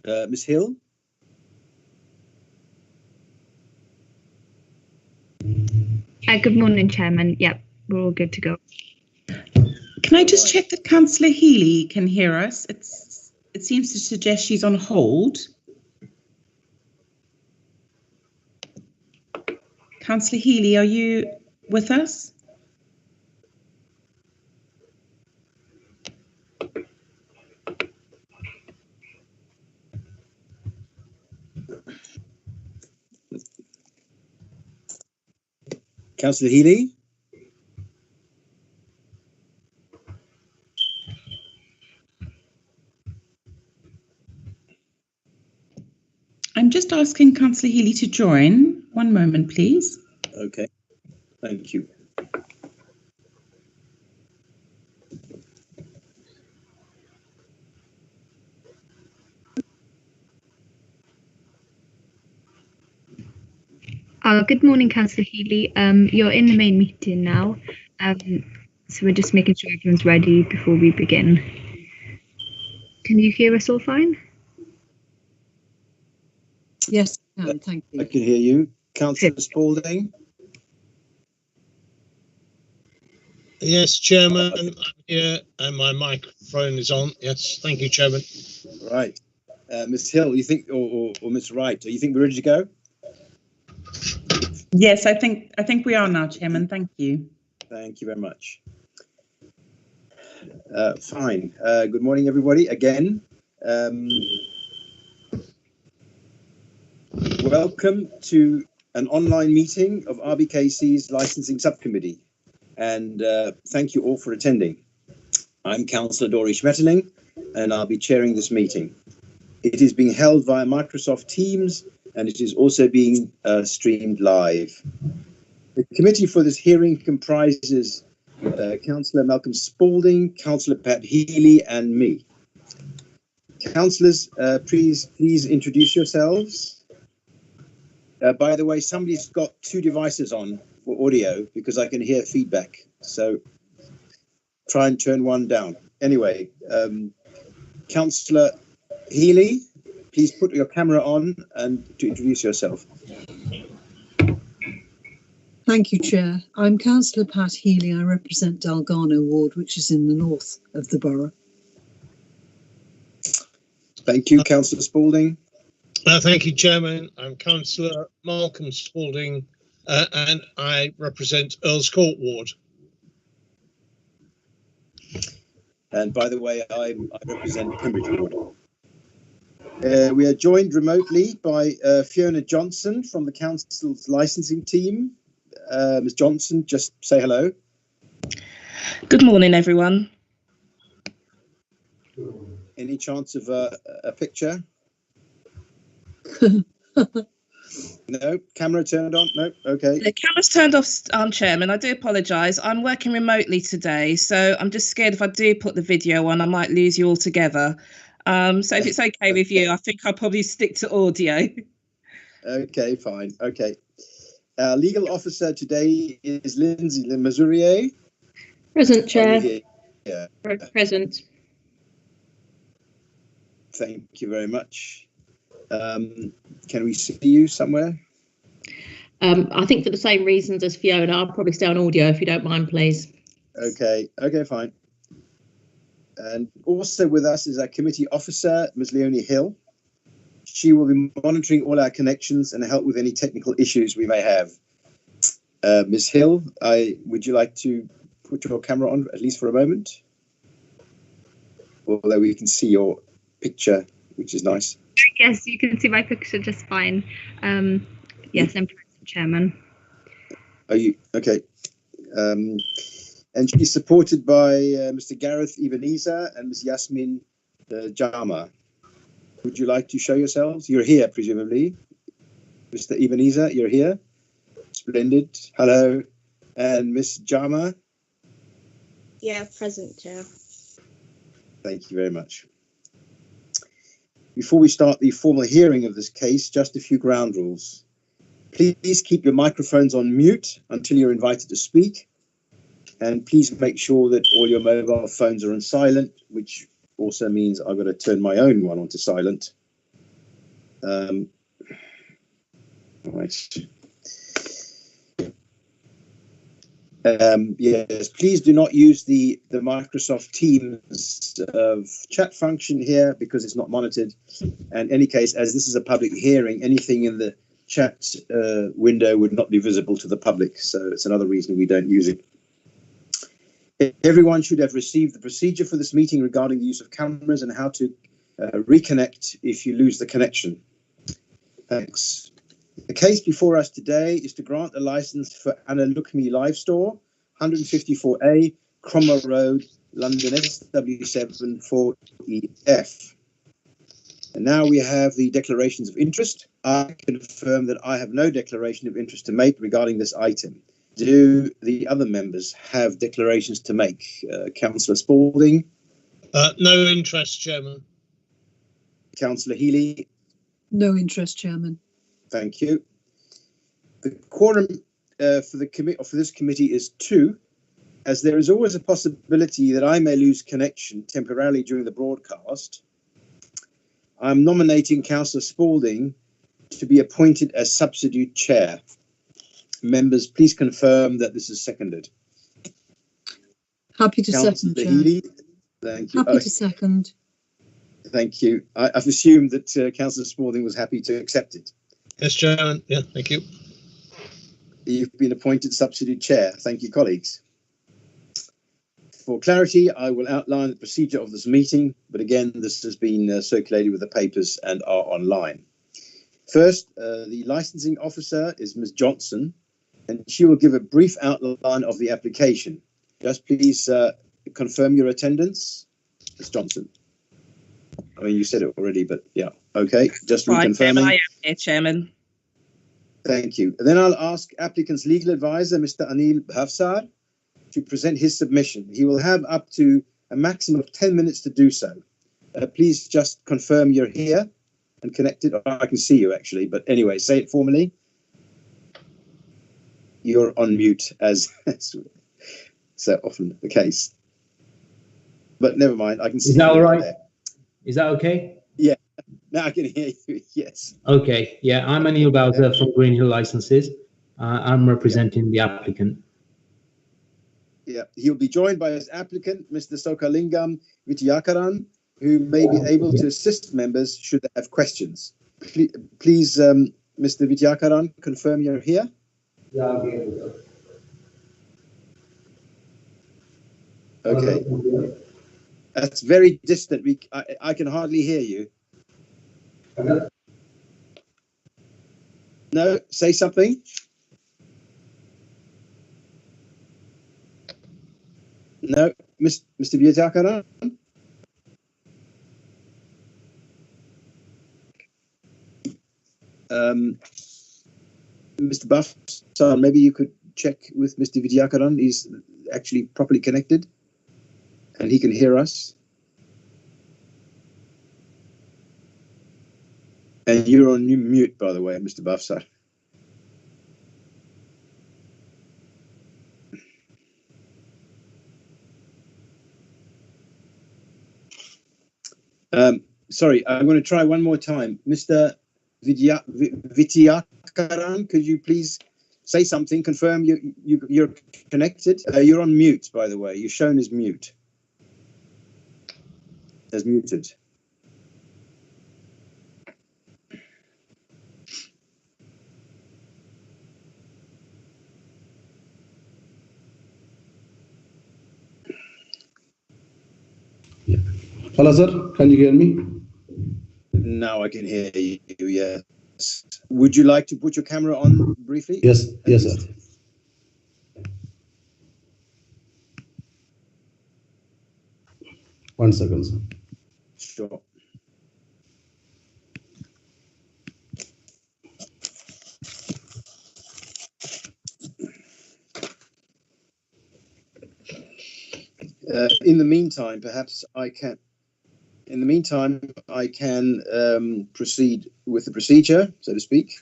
Ms. Hill? Good morning, Chairman. Yep, we're all good to go. Can I just check that Councillor Healy can hear us? It seems to suggest she's on hold. Councillor Healy, are you with us? Councillor Healy? I'm just asking Councillor Healy to join. One moment, please. Okay, thank you. Good morning, Councillor Healy. You're in the main meeting now, so we're just making sure everyone's ready before we begin. Can you hear us all fine? Yes, I can. Thank you. I can hear you. Councillor Spalding? Yes, Chairman, I'm here and my microphone is on. Yes, thank you, Chairman. Right. Ms. Hill, you think, or Ms. Wright, do you think we're ready to go? Yes, I think we are now, Chairman. Thank you. Thank you very much. Fine. Good morning, everybody. Again, welcome to an online meeting of RBKC's Licensing Subcommittee, and thank you all for attending. I'm Councillor Dory Schmetterling, and I'll be chairing this meeting. It is being held via Microsoft Teams, and it is also being streamed live. The committee for this hearing comprises Councillor Malcolm Spalding, Councillor Pat Healy, and me. Councillors, please introduce yourselves. By the way, somebody's got two devices on for audio because I can hear feedback. So try and turn one down. Anyway, Councillor Healy, please put your camera on and to introduce yourself. Thank you, Chair. I'm Councillor Pat Healy. I represent Dalgarno Ward, which is in the north of the borough. Thank you, Councillor Spalding. Thank you, Chairman. I'm Councillor Malcolm Spalding and I represent Earls Court Ward. And by the way, I represent Pembridge Ward. We are joined remotely by Fiona Johnson from the Council's licensing team. Ms. Johnson, just say hello. Good morning, everyone. Any chance of a picture? No? Camera turned on? No? Okay. The camera's turned off, Chairman. I do apologise. I'm working remotely today, so I'm just scared if I do put the video on, I might lose you altogether. So if it's okay with you, I think I'll probably stick to audio. Okay, fine. Okay. Our legal officer today is Lindsay Mazurier. Present, Chair. Yeah. Present. Thank you very much. Can we see you somewhere? I think for the same reasons as Fiona, I'll probably stay on audio if you don't mind, please. Okay, fine. And also with us is our committee officer, Ms. Leonie Hill. She will be monitoring all our connections and help with any technical issues we may have. Ms. Hill, would you like to put your camera on at least for a moment? Although we can see your picture, which is nice. Yes, you can see my picture just fine. Yes, I'm present, Chairman. Are you okay? And she's supported by Mr. Gareth Ebenezer and Ms. Yasmin Jama. Would you like to show yourselves? You're here, presumably. Mr. Ebenezer, you're here. Splendid. Hello. And Ms. Jama? Yeah, present, Chair. Thank you very much. Before we start the formal hearing of this case, just a few ground rules. Please keep your microphones on mute until you're invited to speak. And please make sure that all your mobile phones are on silent, which also means I've got to turn my own one onto silent. Right. Yes, please do not use the Microsoft Teams chat function here because it's not monitored. And in any case, as this is a public hearing, anything in the chat window would not be visible to the public. So it's another reason we don't use it. Everyone should have received the procedure for this meeting regarding the use of cameras and how to reconnect if you lose the connection. Thanks. The case before us today is to grant a license for Anna Lookme Live Store, 154A, Cromwell Road, London SW7 4EF. And now we have the declarations of interest. I confirm that I have no declaration of interest to make regarding this item. Do the other members have declarations to make? Councillor Spalding? No interest, Chairman. Councillor Healy? No interest, Chairman. Thank you. The quorum for this committee is 2, as there is always a possibility that I may lose connection temporarily during the broadcast. I'm nominating Councillor Spalding to be appointed as substitute chair. Members, please confirm that this is seconded. Happy to second, Councillor Chair. Healy? Thank you. Happy to second. Thank you. I've assumed that Councillor Spalding was happy to accept it. Yes, Chairman. Yeah, thank you. You've been appointed substitute chair. Thank you, colleagues. For clarity, I will outline the procedure of this meeting, but again, this has been circulated with the papers and are online. First, the licensing officer is Ms. Johnson, and she will give a brief outline of the application. Just please confirm your attendance, Ms. Johnson. I mean, you said it already, but yeah, okay. Just reconfirming. I am here, Chairman. Thank you. And then I'll ask applicant's legal advisor, Mr. Anil Bhavsar, to present his submission. He will have up to a maximum of 10 minutes to do so. Please just confirm you're here and connected. I can see you actually, but anyway, say it formally. You're on mute, as so often the case. But never mind, I can see. Is that you all right? there. Is that okay? Yeah, now I can hear you, yes. Okay, yeah, I'm Anil Bowser from Greenhill Licenses. I'm representing the applicant. Yeah, he'll be joined by his applicant, Mr. Sokalingam Vityakaran, who may be able to assist members should they have questions. Please, Mr. Vityakaran, confirm you're here. Okay. That's very distant. I can hardly hear you. No, say something. No, Mr. Vityakaran. Mr. Buff, so maybe you could check with Mr. Vidyakaran. He's actually properly connected and he can hear us. And you're on mute, by the way, Mr. Bafsar. Sorry, I'm going to try one more time. Mr. Vityakaran, could you please say something? Confirm you're connected. You're on mute, by the way. You're shown as mute. As muted. Hello, sir. Can you hear me? Now I can hear you, yes. Would you like to put your camera on briefly? Yes, yes, sir. One second, sir. Sure. In the meantime, perhaps I can. In the meantime, I can proceed with the procedure, so to speak.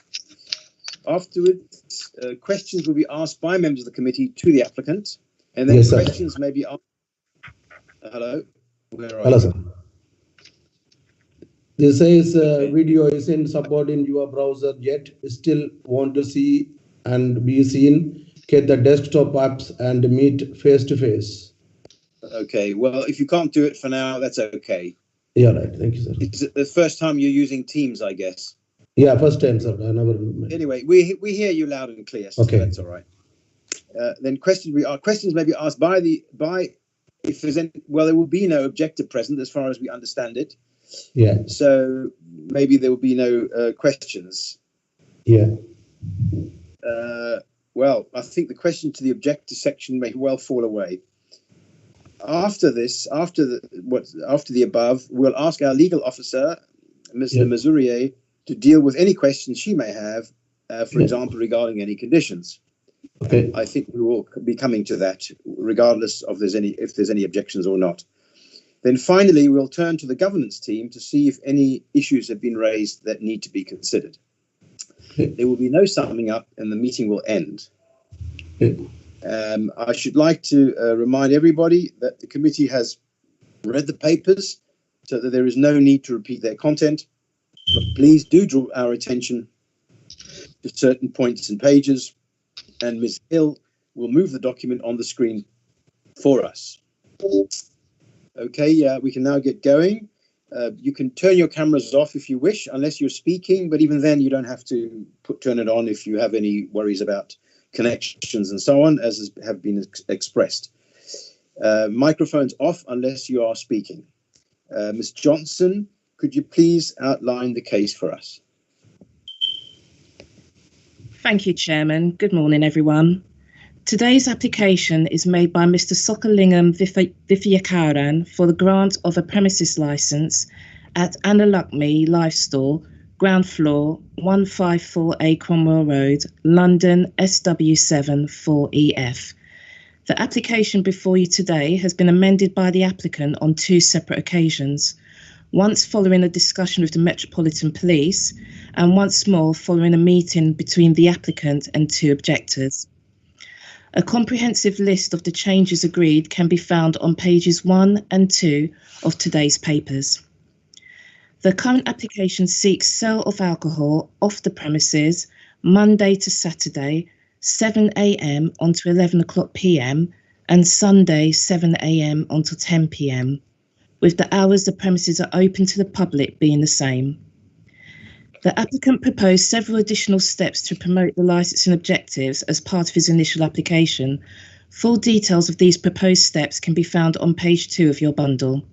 Afterwards, questions will be asked by members of the committee to the applicant, and then Yes, sir. questions may be asked. Hello, where are Hello, you? sir. This says video isn't supported in your browser yet. Still want to see and be seen? Get the desktop apps and meet face to face. Okay, well, if you can't do it for now, that's okay. Yeah, right. Thank you, sir. It's the first time you're using Teams, I guess. Yeah, first time, sir. I never. Anyway, we hear you loud and clear, so Okay. that's all right. Then questions may be asked by if there's any. Well, there will be no objector present, as far as we understand it. Yeah. So maybe there will be no questions. Yeah. Well, I think the question to the objector section may well fall away. After this, after the above, we'll ask our legal officer, Mr. Mazurier, to deal with any questions she may have, for example, regarding any conditions. Okay. I think we will be coming to that, regardless of if there's any objections or not. Then finally, we'll turn to the governance team to see if any issues have been raised that need to be considered. There will be no summing up, and the meeting will end. I should like to remind everybody that the committee has read the papers, so that there is no need to repeat their content. But please do draw our attention to certain points and pages, and Ms. Hill will move the document on the screen for us. Okay, we can now get going. You can turn your cameras off if you wish, unless you're speaking, but even then you don't have to turn it on if you have any worries about connections and so on, as have been expressed. Microphones off unless you are speaking. Ms. Johnson, could you please outline the case for us? Thank you, Chairman. Good morning, everyone. Today's application is made by Mr. Sokolingam Vithiyakaran for the grant of a premises licence at Annalakmi Life Store, ground floor, 154A Cromwell Road, London, SW7 4EF. The application before you today has been amended by the applicant on two separate occasions, once following a discussion with the Metropolitan Police and once more following a meeting between the applicant and two objectors. A comprehensive list of the changes agreed can be found on pages 1 and 2 of today's papers. The current application seeks sale of alcohol off the premises Monday to Saturday, 7 a.m. until 11 o'clock p.m. and Sunday, 7 a.m. until 10 p.m, with the hours the premises are open to the public being the same. The applicant proposed several additional steps to promote the licensing objectives as part of his initial application. Full details of these proposed steps can be found on page 2 of your bundle.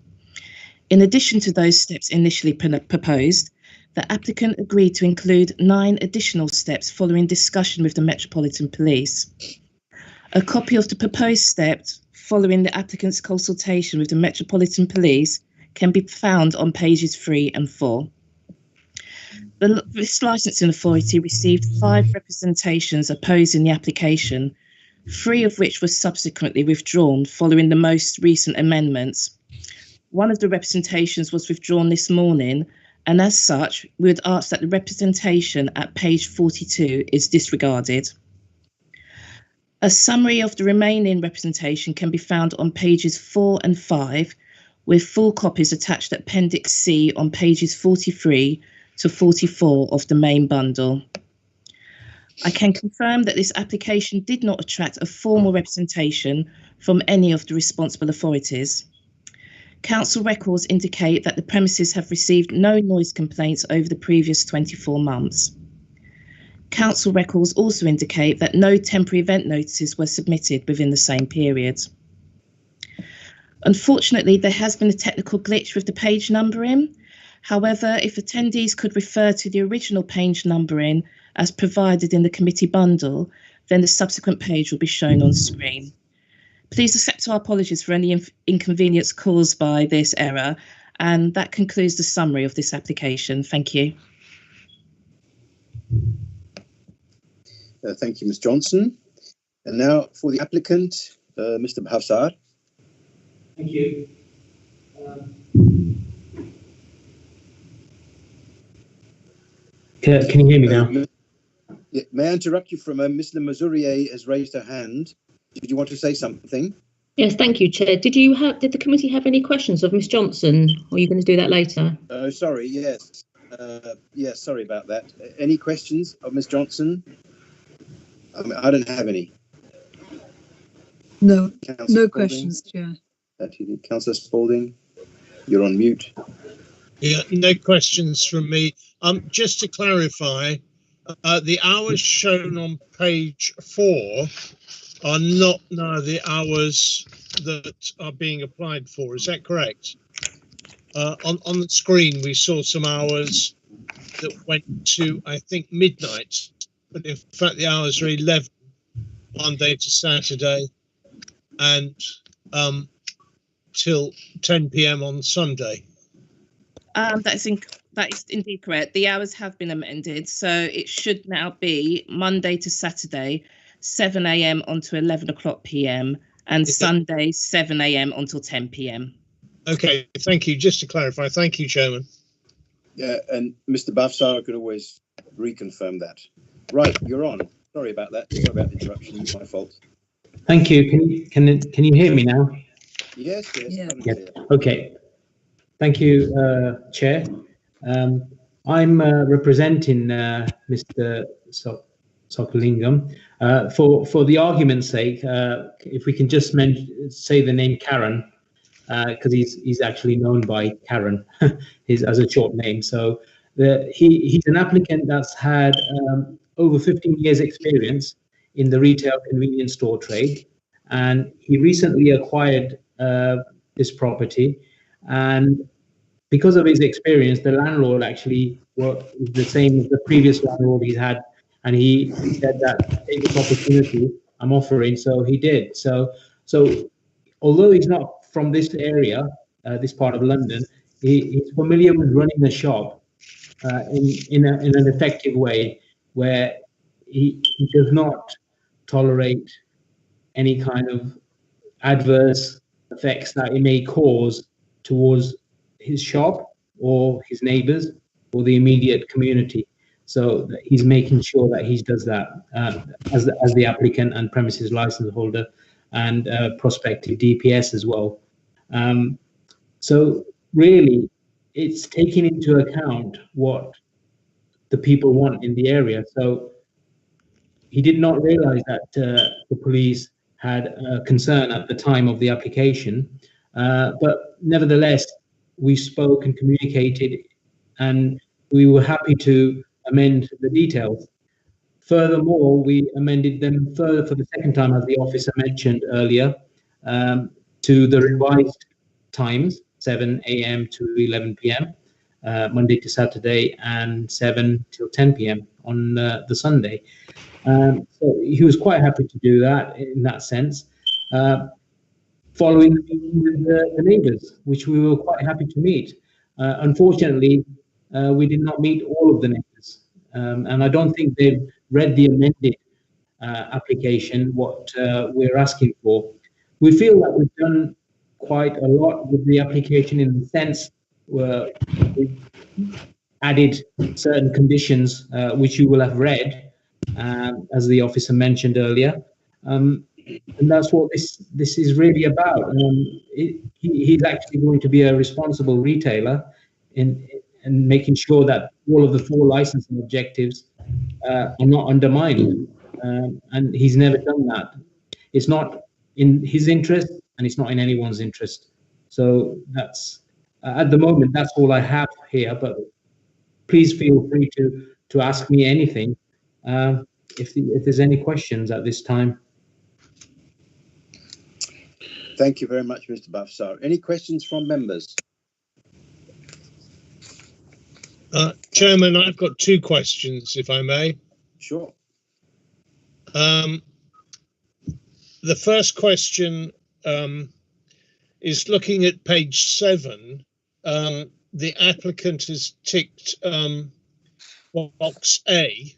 In addition to those steps initially proposed, the applicant agreed to include 9 additional steps following discussion with the Metropolitan Police. A copy of the proposed steps following the applicant's consultation with the Metropolitan Police can be found on pages 3 and 4. This licensing authority received 5 representations opposing the application, 3 of which were subsequently withdrawn following the most recent amendments. One of the representations was withdrawn this morning, and as such, we would ask that the representation at page 42 is disregarded. A summary of the remaining representation can be found on pages 4 and 5, with full copies attached at Appendix C on pages 43 to 44 of the main bundle. I can confirm that this application did not attract a formal representation from any of the responsible authorities. Council records indicate that the premises have received no noise complaints over the previous 24 months. Council records also indicate that no temporary event notices were submitted within the same period. Unfortunately, there has been a technical glitch with the page numbering. However, if attendees could refer to the original page numbering as provided in the committee bundle, then the subsequent page will be shown on screen. Please accept our apologies for any inconvenience caused by this error, and that concludes the summary of this application. Thank you. Thank you, Ms. Johnson. And now for the applicant, Mr. Bhavsar. Thank you. Can you hear me now? May I interrupt you for a moment? Mr. Mazurier has raised her hand. Did you want to say something? Yes, thank you, Chair. Did the committee have any questions of Ms Johnson, or are you going to do that later? Sorry, yes. Yes, sorry about that. Any questions of Ms Johnson? I don't have any. No, Councillor no Spalding? questions, Chair. Councillor Spalding, you're on mute. Yeah, no questions from me. Just to clarify, the hours shown on page 4 are not now the hours that are being applied for. Is that correct? On the screen, we saw some hours that went to, I think, midnight, but in fact, the hours are 11 Monday to Saturday, and till 10 p.m. on Sunday. That is indeed correct. The hours have been amended, so it should now be Monday to Saturday, 7 a.m. until 11 o'clock p.m. and Sunday, 7 a.m. until 10 p.m. Okay, thank you. Just to clarify, thank you, Chairman. Yeah, and Mr Bafsar could always reconfirm that. Right, you're on. Sorry about that. Sorry about the interruption. It's my fault. Thank you. Can you hear me now? Yes. Yeah. Okay. Thank you, Chair. I'm representing Mr. Sokolingam. For the argument's sake, if we can just say the name Karen, because he's actually known by Karen, as a short name. So he's an applicant that's had over 15 years experience in the retail convenience store trade, and he recently acquired this property. And because of his experience, the landlord actually was the same as the previous landlord he's had, and he said that take this opportunity I'm offering, so he did. So although he's not from this area, this part of London, he's familiar with running the shop in an effective way, where he does not tolerate any kind of adverse effects that it may cause towards his shop or his neighbors or the immediate community. So he's making sure that he does that as the applicant and premises license holder and prospective DPS as well. So really, it's taking into account what the people want in the area. So he did not realize that the police had a concern at the time of the application, but nevertheless, we spoke and communicated, and we were happy to amend the details. Furthermore, we amended them further for the second time, as the officer mentioned earlier, to the revised times, 7 a.m. to 11 p.m., Monday to Saturday, and 7 till 10 p.m. on the Sunday. So he was quite happy to do that in that sense, following the meeting with the neighbours, which we were quite happy to meet. Unfortunately, we did not meet all of the neighbours, and I don't think they've read the amended application, what we're asking for. We feel that we've done quite a lot with the application in the sense where we've added certain conditions, which you will have read, as the officer mentioned earlier. And that's what this is really about. He's actually going to be a responsible retailer in making sure that all of the 4 licensing objectives are not undermined. And he's never done that. It's not in his interest, and it's not in anyone's interest. So that's at the moment, that's all I have here. But please feel free to ask me anything if there's any questions at this time. Thank you very much, Mr. Bafsar. Any questions from members? Chairman, I've got 2 questions, if I may. Sure. The first question is looking at page 7. The applicant has ticked box A.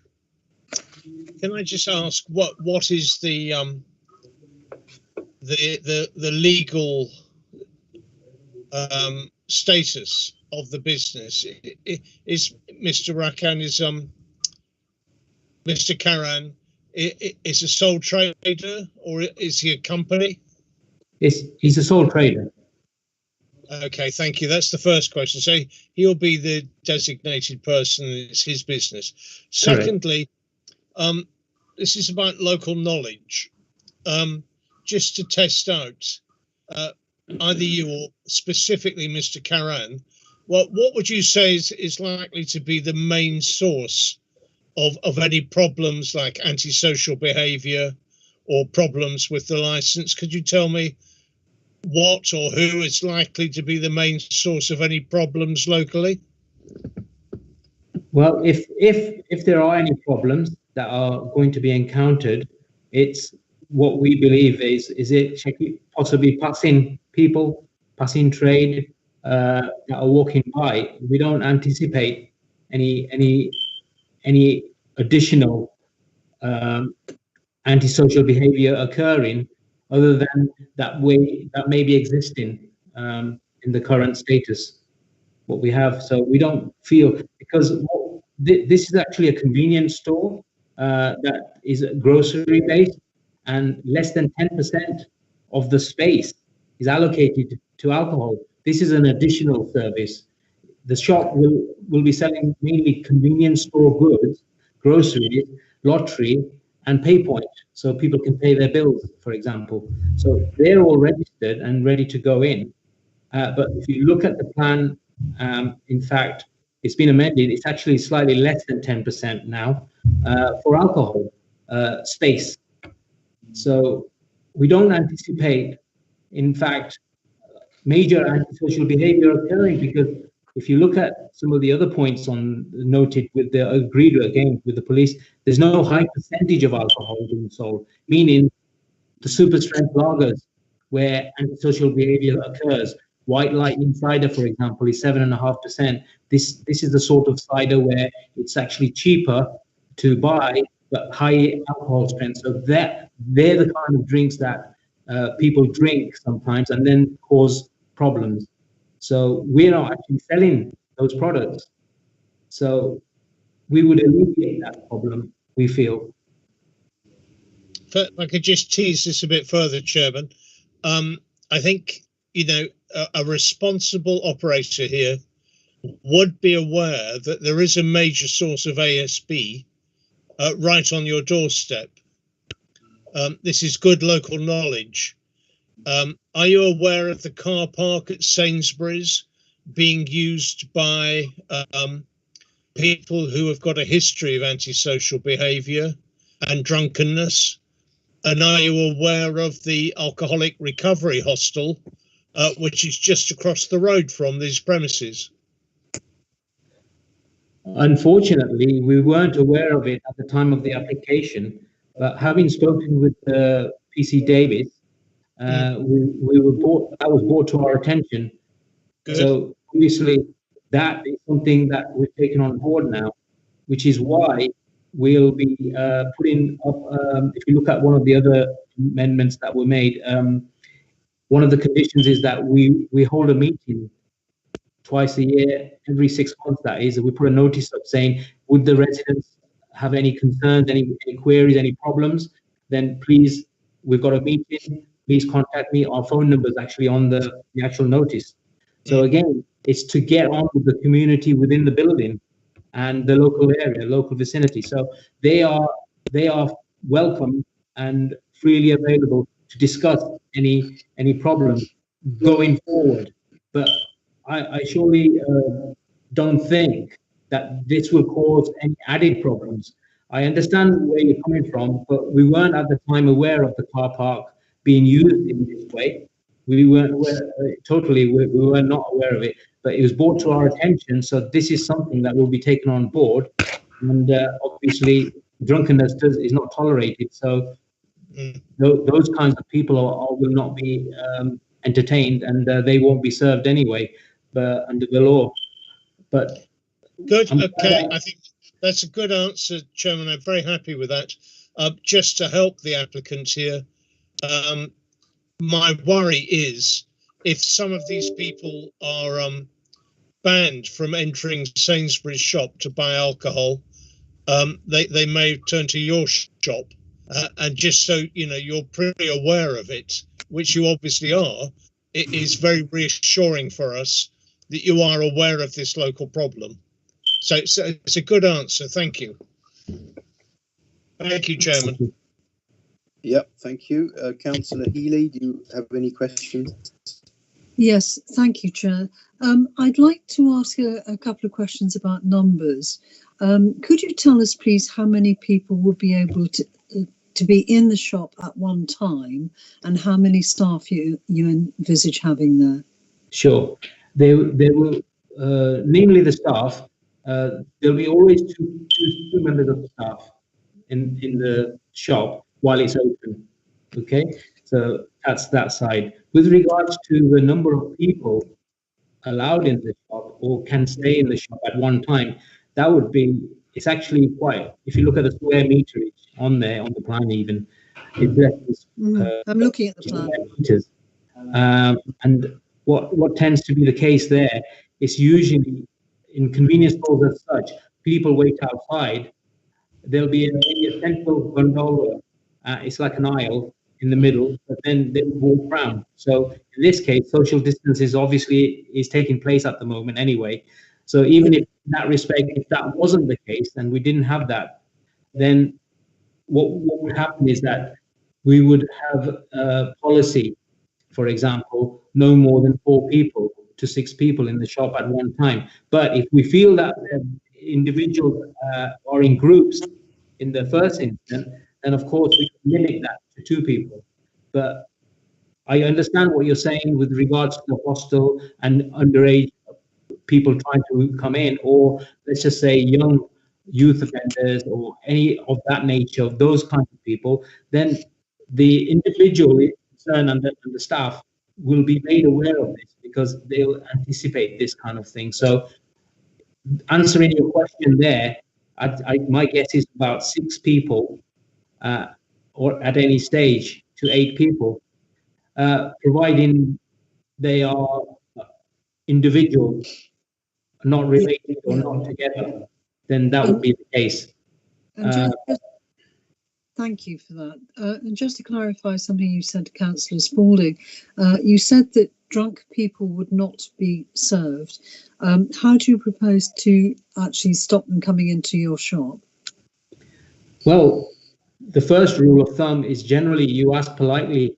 Can I just ask what is the legal status of the business? Is Mr. Rakan Mr. Karan is a sole trader, or is he a company? He's a sole trader. Okay, thank you. That's the first question. So he'll be the designated person. It's his business. Secondly, this is about local knowledge. Just to test out, either you or specifically Mr. Karan, what would you say is likely to be the main source of any problems like antisocial behaviour or problems with the licence? Could you tell me what or who is likely to be the main source of any problems locally? Well, if there are any problems that are going to be encountered, it's what we believe is it possibly passing people, passing trade that are walking by. We don't anticipate any additional antisocial behavior occurring other than that may be existing in the current status, what we have. So we don't feel, because this is actually a convenience store that is grocery based, and less than 10% of the space is allocated to alcohol. This is an additional service. The shop will be selling mainly convenience store goods, groceries, lottery, and PayPoint, so people can pay their bills, for example. So they're all registered and ready to go in. But if you look at the plan, in fact, it's been amended. It's actually slightly less than 10% now for alcohol space. So we don't anticipate, in fact, major antisocial behavior occurring, because if you look at some of the other points noted with the agreed again with the police, there's no high percentage of alcohol being sold, meaning the super strength lagers where antisocial behavior occurs. White Lightning cider, for example, is 7.5%. This is the sort of cider where it's actually cheaper to buy, but high alcohol strength. So they're the kind of drinks that people drink sometimes and then cause problems. So we're not actually selling those products. So we would alleviate that problem, we feel. If I could just tease this a bit further, Chairman. I think, a responsible operator here would be aware that there is a major source of ASB right on your doorstep. This is good local knowledge. Are you aware of the car park at Sainsbury's being used by people who have got a history of antisocial behaviour and drunkenness? And are you aware of the alcoholic recovery hostel, which is just across the road from these premises? Unfortunately, we weren't aware of it at the time of the application, but having spoken with PC Davis, that was brought to our attention. Good. So obviously that is something that we've taken on board now, which is why we'll be putting up, if you look at one of the other amendments that were made, one of the conditions is that we hold a meeting twice a year, every 6 months, that is, and we put a notice up saying, would the residents have any concerns, any queries, any problems, then please, we've got a meeting, please contact me. Our phone number is actually on the actual notice. So again, it's to get on with the community within the building and the local area, local vicinity. So they are welcome and freely available to discuss any problems going forward. But I surely don't think that this will cause any added problems. I understand where you're coming from, but we weren't at the time aware of the car park being used in this way. We weren't aware, we were not aware of it, but it was brought to our attention. So this is something that will be taken on board, and obviously drunkenness is not tolerated. So those kinds of people will not be entertained, and they won't be served anyway, but under the law. But good. Okay, I think that's a good answer, Chairman. I'm very happy with that. Just to help the applicant here, my worry is if some of these people are banned from entering Sainsbury's shop to buy alcohol, they may turn to your shop. And just so you're pretty aware of it, which you obviously are, it is very reassuring for us that you are aware of this local problem. So it's a good answer. Thank you. Thank you, Chairman. Yep, thank you. Councillor Healy, do you have any questions? Yes, thank you, Chair. I'd like to ask a couple of questions about numbers. Could you tell us, please, how many people would be able to be in the shop at one time, and how many staff you envisage having there? Sure. They will, namely the staff, there'll be always two members of the staff in the shop while it's open. Okay, so that's that side. With regards to the number of people allowed in the shop or can stay in the shop at one time, that would be, it's actually quite, if you look at the square meterage on there, on the plan even, it's I'm looking at the plan. Meters. And what tends to be the case there is usually in convenience stores as such, people wait outside. There'll be a central gondola. It's like an aisle in the middle, but then they walk around. So in this case, social distance is taking place at the moment anyway. So even if in that respect, if that wasn't the case and we didn't have that, then what would happen is that we would have a policy, for example, no more than 4 people to 6 people in the shop at one time. But if we feel that individuals are in groups in the first instance, then of course we can limit that to 2 people. But I understand what you're saying with regards to the hostel and underage people trying to come in, or let's just say young youth offenders or any of that nature, of those kinds of people. Then the individual concerned and the staff will be made aware of this because they'll anticipate this kind of thing. So answering your question there, my guess is about 6 people or at any stage to 8 people, providing they are individuals, not related or not together, then that would be the case. Thank you for that. And just to clarify something you said to Councillor Spalding, you said that drunk people would not be served. How do you propose to actually stop them coming into your shop? Well, the first rule of thumb is generally you ask politely,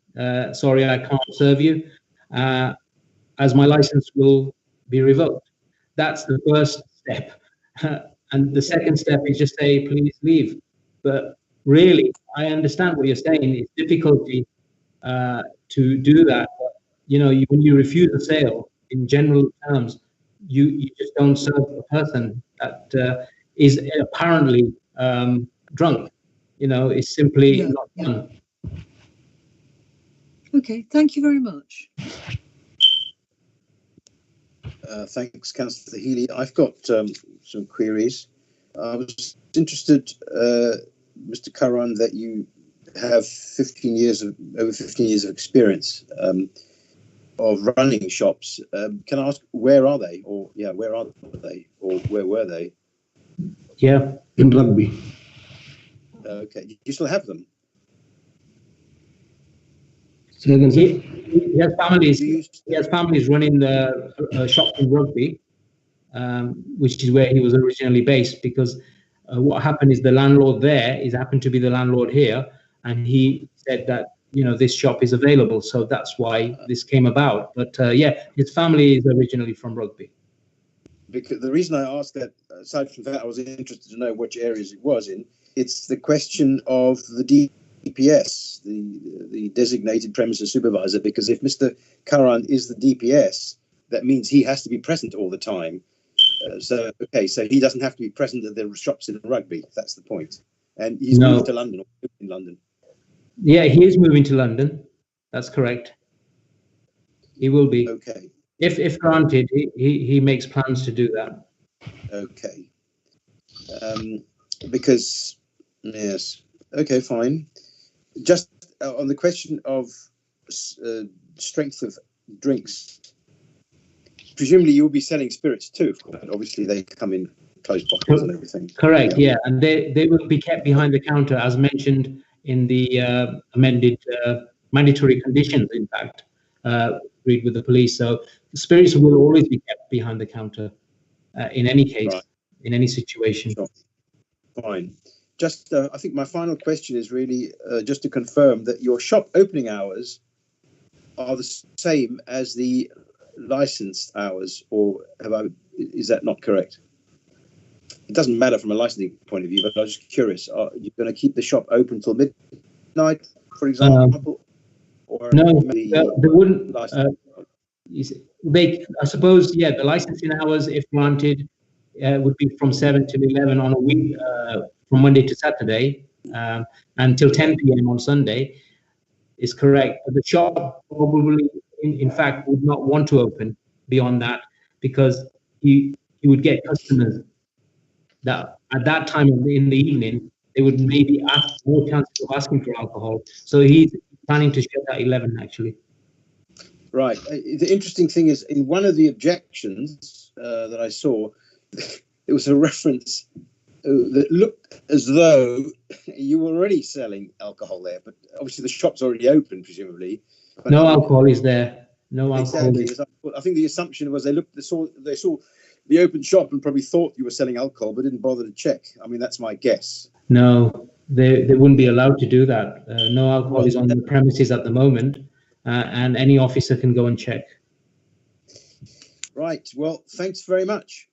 sorry, I can't serve you, as my license will be revoked. That's the first step. And the second step is just say, please leave. But really, I understand what you're saying. It's difficulty to do that. But, when you refuse a sale, in general terms, you just don't serve a person that is apparently drunk. It's simply not done. Okay, thank you very much. Thanks, Councillor Healy. I've got some queries. I was interested, Mr. Karan, that you have over 15 years of experience of running shops. Can I ask, where are they? Or where are they? Or where were they? Yeah, in Rugby. Okay, do you still have them? He has families running the shop in Rugby, which is where he was originally based, because what happened is the landlord there happened to be the landlord here, and he said that this shop is available, so that's why this came about. But his family is originally from Rugby. Because the reason I asked that, aside from that, I was interested to know which areas it was in. It's the question of the DPS, the designated premises supervisor, because if Mr. Karan is the DPS, that means he has to be present all the time. So he doesn't have to be present at the shops in Rugby. That's the point. And he's moved to London, or in London. Yeah, he is moving to London. That's correct. He will be. Okay. If granted, he makes plans to do that. Okay. Because, yes. Okay, fine. Just on the question of strength of drinks, presumably you'll be selling spirits too. Obviously, they come in closed bottles and everything. Correct, yeah. And they will be kept behind the counter, as mentioned in the amended mandatory conditions, in fact, agreed with the police. So spirits will always be kept behind the counter in any case, Right. in any situation. Sure. Fine. Just, I think my final question is really just to confirm that your shop opening hours are the same as the licensed hours, or is that not correct? It doesn't matter from a licensing point of view, but I was just curious. Are you going to keep the shop open till midnight, for example? Or No, maybe they wouldn't. I suppose, yeah, the licensing hours, if granted, would be from 7 till 11 on a week, from Monday to Saturday, until 10 p.m. on Sunday, is correct. But the shop probably, in fact, would not want to open beyond that, because you would get customers that at that time in the evening, they would maybe ask more chances of asking for alcohol. So he's planning to shut at 11, actually. Right. The interesting thing is, in one of the objections that I saw, it was a reference that looked as though you were already selling alcohol there, but obviously the shop's already open, presumably. But no alcohol is there. No alcohol. Exactly. I think the assumption was they saw the open shop and probably thought you were selling alcohol, but didn't bother to check. I mean, that's my guess. No, they wouldn't be allowed to do that. No alcohol is on the premises at the moment, and any officer can go and check. Right. Well, thanks very much.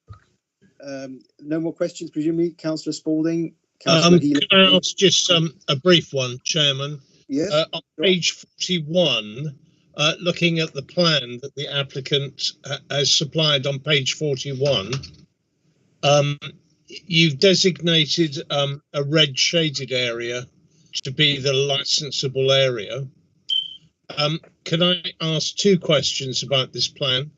No more questions, presumably, Councillor Spalding. Can I ask just a brief one, Chairman? Yes. On page 41, looking at the plan that the applicant has supplied on page 41, you've designated a red shaded area to be the licensable area. Can I ask two questions about this plan?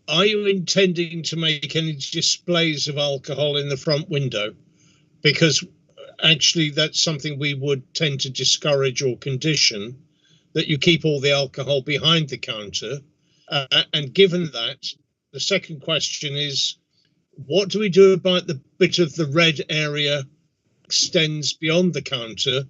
Are you intending to make any displays of alcohol in the front window? Because actually that's something we would tend to discourage or condition, that you keep all the alcohol behind the counter. And given that, the second question is, what do we do about the bit of the red area extends beyond the counter?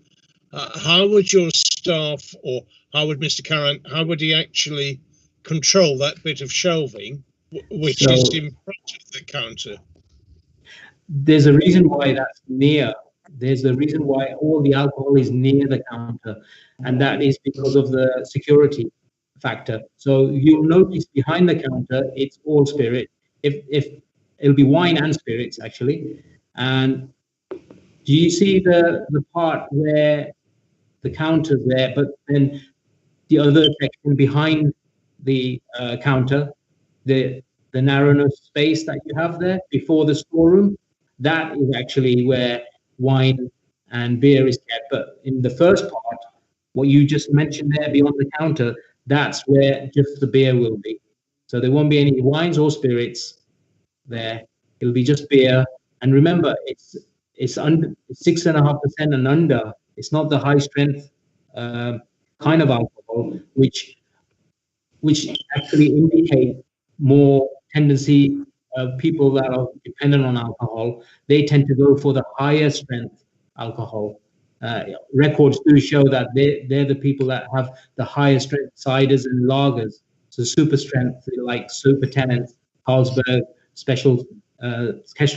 How would your staff, or how would Mr. Curran, how would he actually control that bit of shelving, which is in front of the counter? There's a reason why that's near. There's a reason why all the alcohol is near the counter, and that is because of the security factor. So you'll notice behind the counter, it's all spirit. If it'll be wine and spirits, actually. And do you see the part where the counter's there, but then the other section behind the counter, the narrowness space that you have there before the storeroom, that is actually where wine and beer is kept. But in the first part, what you just mentioned there beyond the counter, that's where just the beer will be. So there won't be any wines or spirits there. It'll be just beer. And remember, it's under 6.5% and under. It's not the high strength kind of alcohol, which actually indicate more tendency of people that are dependent on alcohol. They tend to go for the higher strength alcohol. Records do show that they're the people that have the higher strength ciders and lagers. So super strength, like Super Tenants, Carlsberg, Special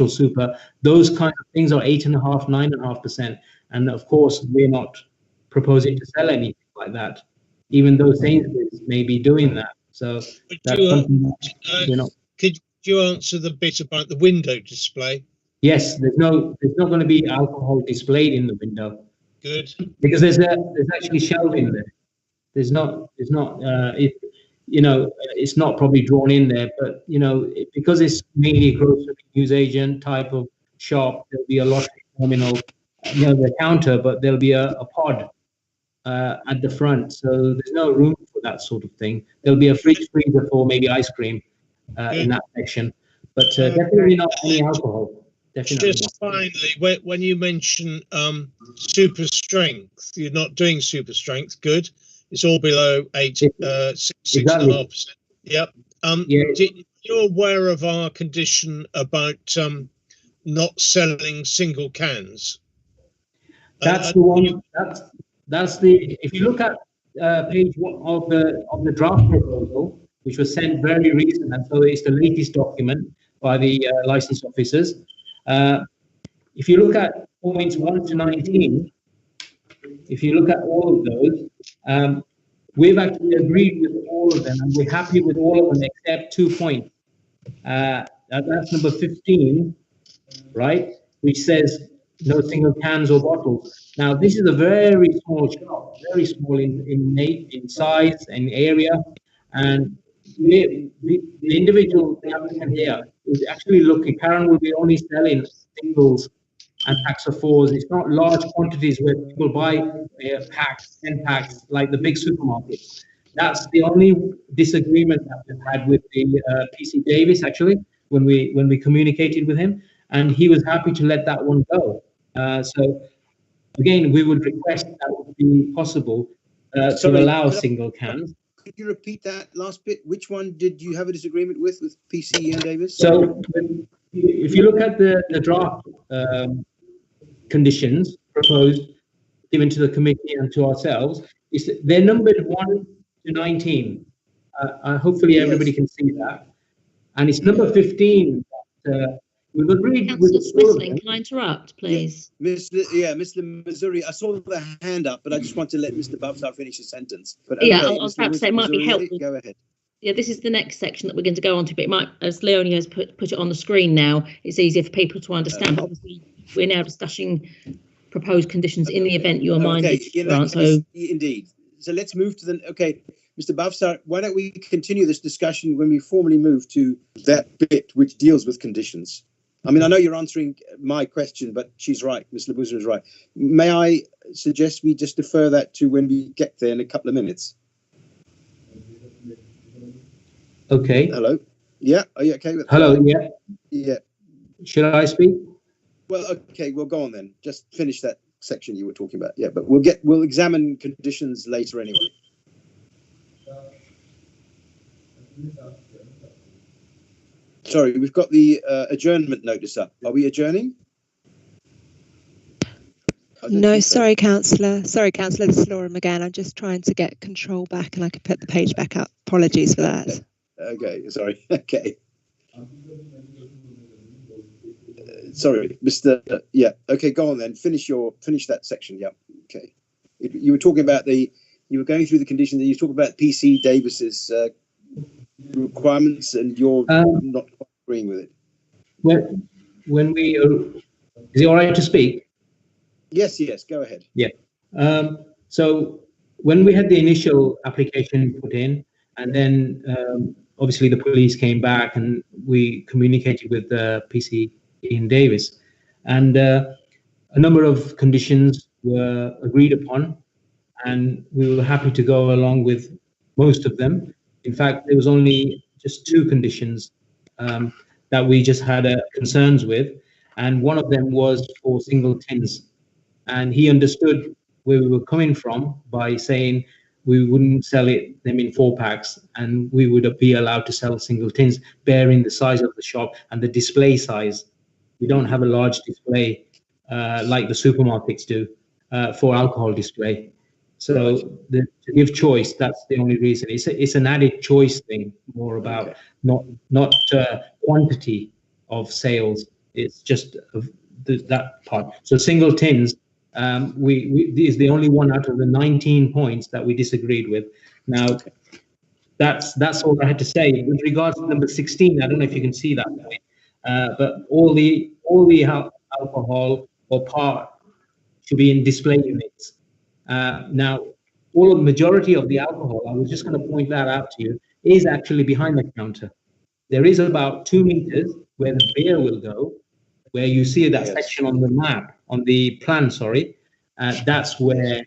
Super, those kind of things are 8.5%, 9.5%. And of course, we're not proposing to sell anything like that, even though Sainsbury's may be doing that. So that's something we're not. Could you answer the bit about the window display? Yes, there's not going to be alcohol displayed in the window. Good. Because there's actually shelving there. It's not probably drawn in there, but because it's mainly a grocery newsagent type of shop, there'll be a lot of terminal, the counter, but there'll be a pod at the front, so there's no room for that sort of thing. There'll be a fridge freezer for maybe ice cream in that section, but definitely not any alcohol. Definitely just not. Finally, when you mention super strength, you're not doing super strength. Good. It's all below 6.5%. Yep. You're aware of our condition about not selling single cans. That's the one. That's the. If you look at page 1 of the draft proposal, which was sent very recent, and so it's the latest document by the license officers. If you look at points 1 to 19, if you look at all of those, we've actually agreed with all of them, and we're happy with all of them except 2 points. That's number 15, right? Which says no single cans or bottles. Now, this is a very small shop, very small in size and area, and the individual applicant here is actually looking. Karen will be only selling singles and packs of 4s. It's not large quantities where people buy packs, 10 packs, like the big supermarkets. That's the only disagreement that we've had with the PC Davis, actually, when we communicated with him, and he was happy to let that one go. So again, we would request that would be possible to allow single cans. Could you repeat that last bit? Which one did you have a disagreement with PC and Davis? So if you look at the draft conditions proposed, given to the committee and to ourselves, they're numbered 1 to 19. Hopefully everybody can see that. And it's number 15 that we've agreed with. Councillor Smithling, can I interrupt, please? Mr. Missouri, I saw the hand up, but I just want to let Mr. Babsar finish his sentence. But Yeah, okay, I was about to say it might be Missouri, helpful. Go ahead. Yeah, this is the next section that we're going to go on to, but it might, as Leonie has put it on the screen now, it's easier for people to understand. But obviously, we're now discussing proposed conditions in the event you're minded. Indeed. So let's move to Mr. Babsar, why don't we continue this discussion when we formally move to that bit which deals with conditions? I mean, I know you're answering my question, but she's right. Ms. Labouza is right. May I suggest we just defer that to when we get there in a couple of minutes? Okay. Hello. Yeah. Are you okay with that? Hello. Yeah. Yeah. Should I speak? Well, okay. We'll go on then. Just finish that section you were talking about. Yeah, but we'll examine conditions later anyway. Sorry, we've got the adjournment notice up. Are we adjourning? No, sorry, Councillor. Sorry, Councillor. This is Laura McGann. I'm just trying to get control back and I can put the page back up. Apologies for that. Okay, sorry. Okay. Sorry, Mr. Yeah. Okay, go on then. Finish that section. Yeah. Okay. You were talking about you were going through the conditions and you talk about PC Davis's requirements and you're not quite agreeing with it. When we is it all right to speak? Yes, go ahead. Yeah. So when we had the initial application put in, and then obviously the police came back and we communicated with PC Ian Davis, and a number of conditions were agreed upon, and we were happy to go along with most of them. In fact, there was only just 2 conditions that we just had concerns with, and one of them was for single tins. And he understood where we were coming from by saying we wouldn't sell them in 4 packs, and we would be allowed to sell single tins, bearing the size of the shop and the display size. We don't have a large display like the supermarkets do for alcohol display. So to give choice, that's the only reason. It's an added choice thing, more about not quantity of sales. It's just that part. So single tins, is the only one out of the 19 points that we disagreed with. Now, that's all I had to say. With regards to number 16, I don't know if you can see that, but all the alcohol or part should be in display units. Now, the majority of the alcohol, I was just going to point that out to you, is actually behind the counter. There is about 2 meters where the beer will go, where you see that section on the map, on the plan, sorry. That's where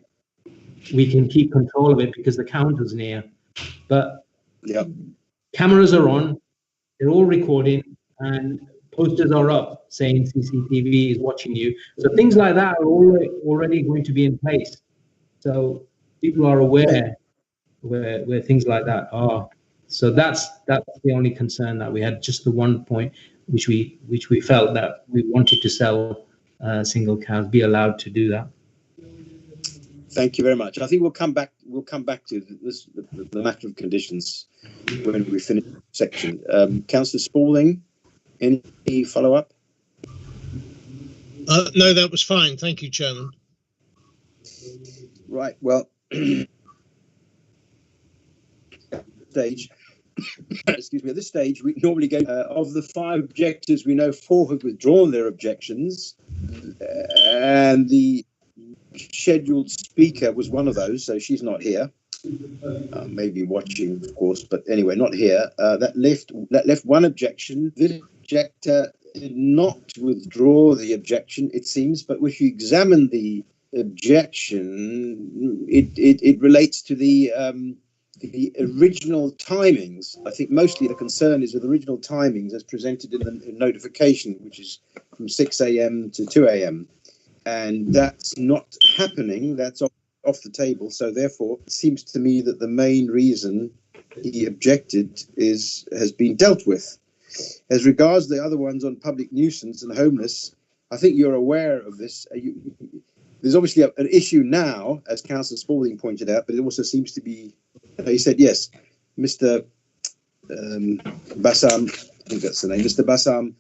we can keep control of it because the counter's near. But cameras are on, they're all recording, and posters are up saying CCTV is watching you. So things like that are already going to be in place. So people are aware where things like that are. So that's the only concern that we had. Just the one point which we felt that we wanted to sell single cans, be allowed to do that. Thank you very much. I think we'll come back to this, the matter of conditions when we finish the section. Councillor Spalding, any follow-up? No, that was fine. Thank you, Chairman. Right. Well, stage. Excuse me. At this stage, we normally go of the 5 objectors. We know 4 have withdrawn their objections, and the scheduled speaker was one of those, so she's not here. Maybe watching, of course, but anyway, not here. That left one objection. The objector did not withdraw the objection, it seems, but if you examine the objection, it relates to the original timings. I think mostly the concern is with original timings as presented in the notification, which is from 6 a.m. to 2 a.m. And that's not happening. That's off the table. So therefore, it seems to me that the main reason he objected has been dealt with. As regards the other ones on public nuisance and homeless, I think you're aware of this. There's obviously an issue now, as Councillor Spalding pointed out, but it also seems to be, he said, yes, Mr. Bassam, I think that's the name, Mr. Bassam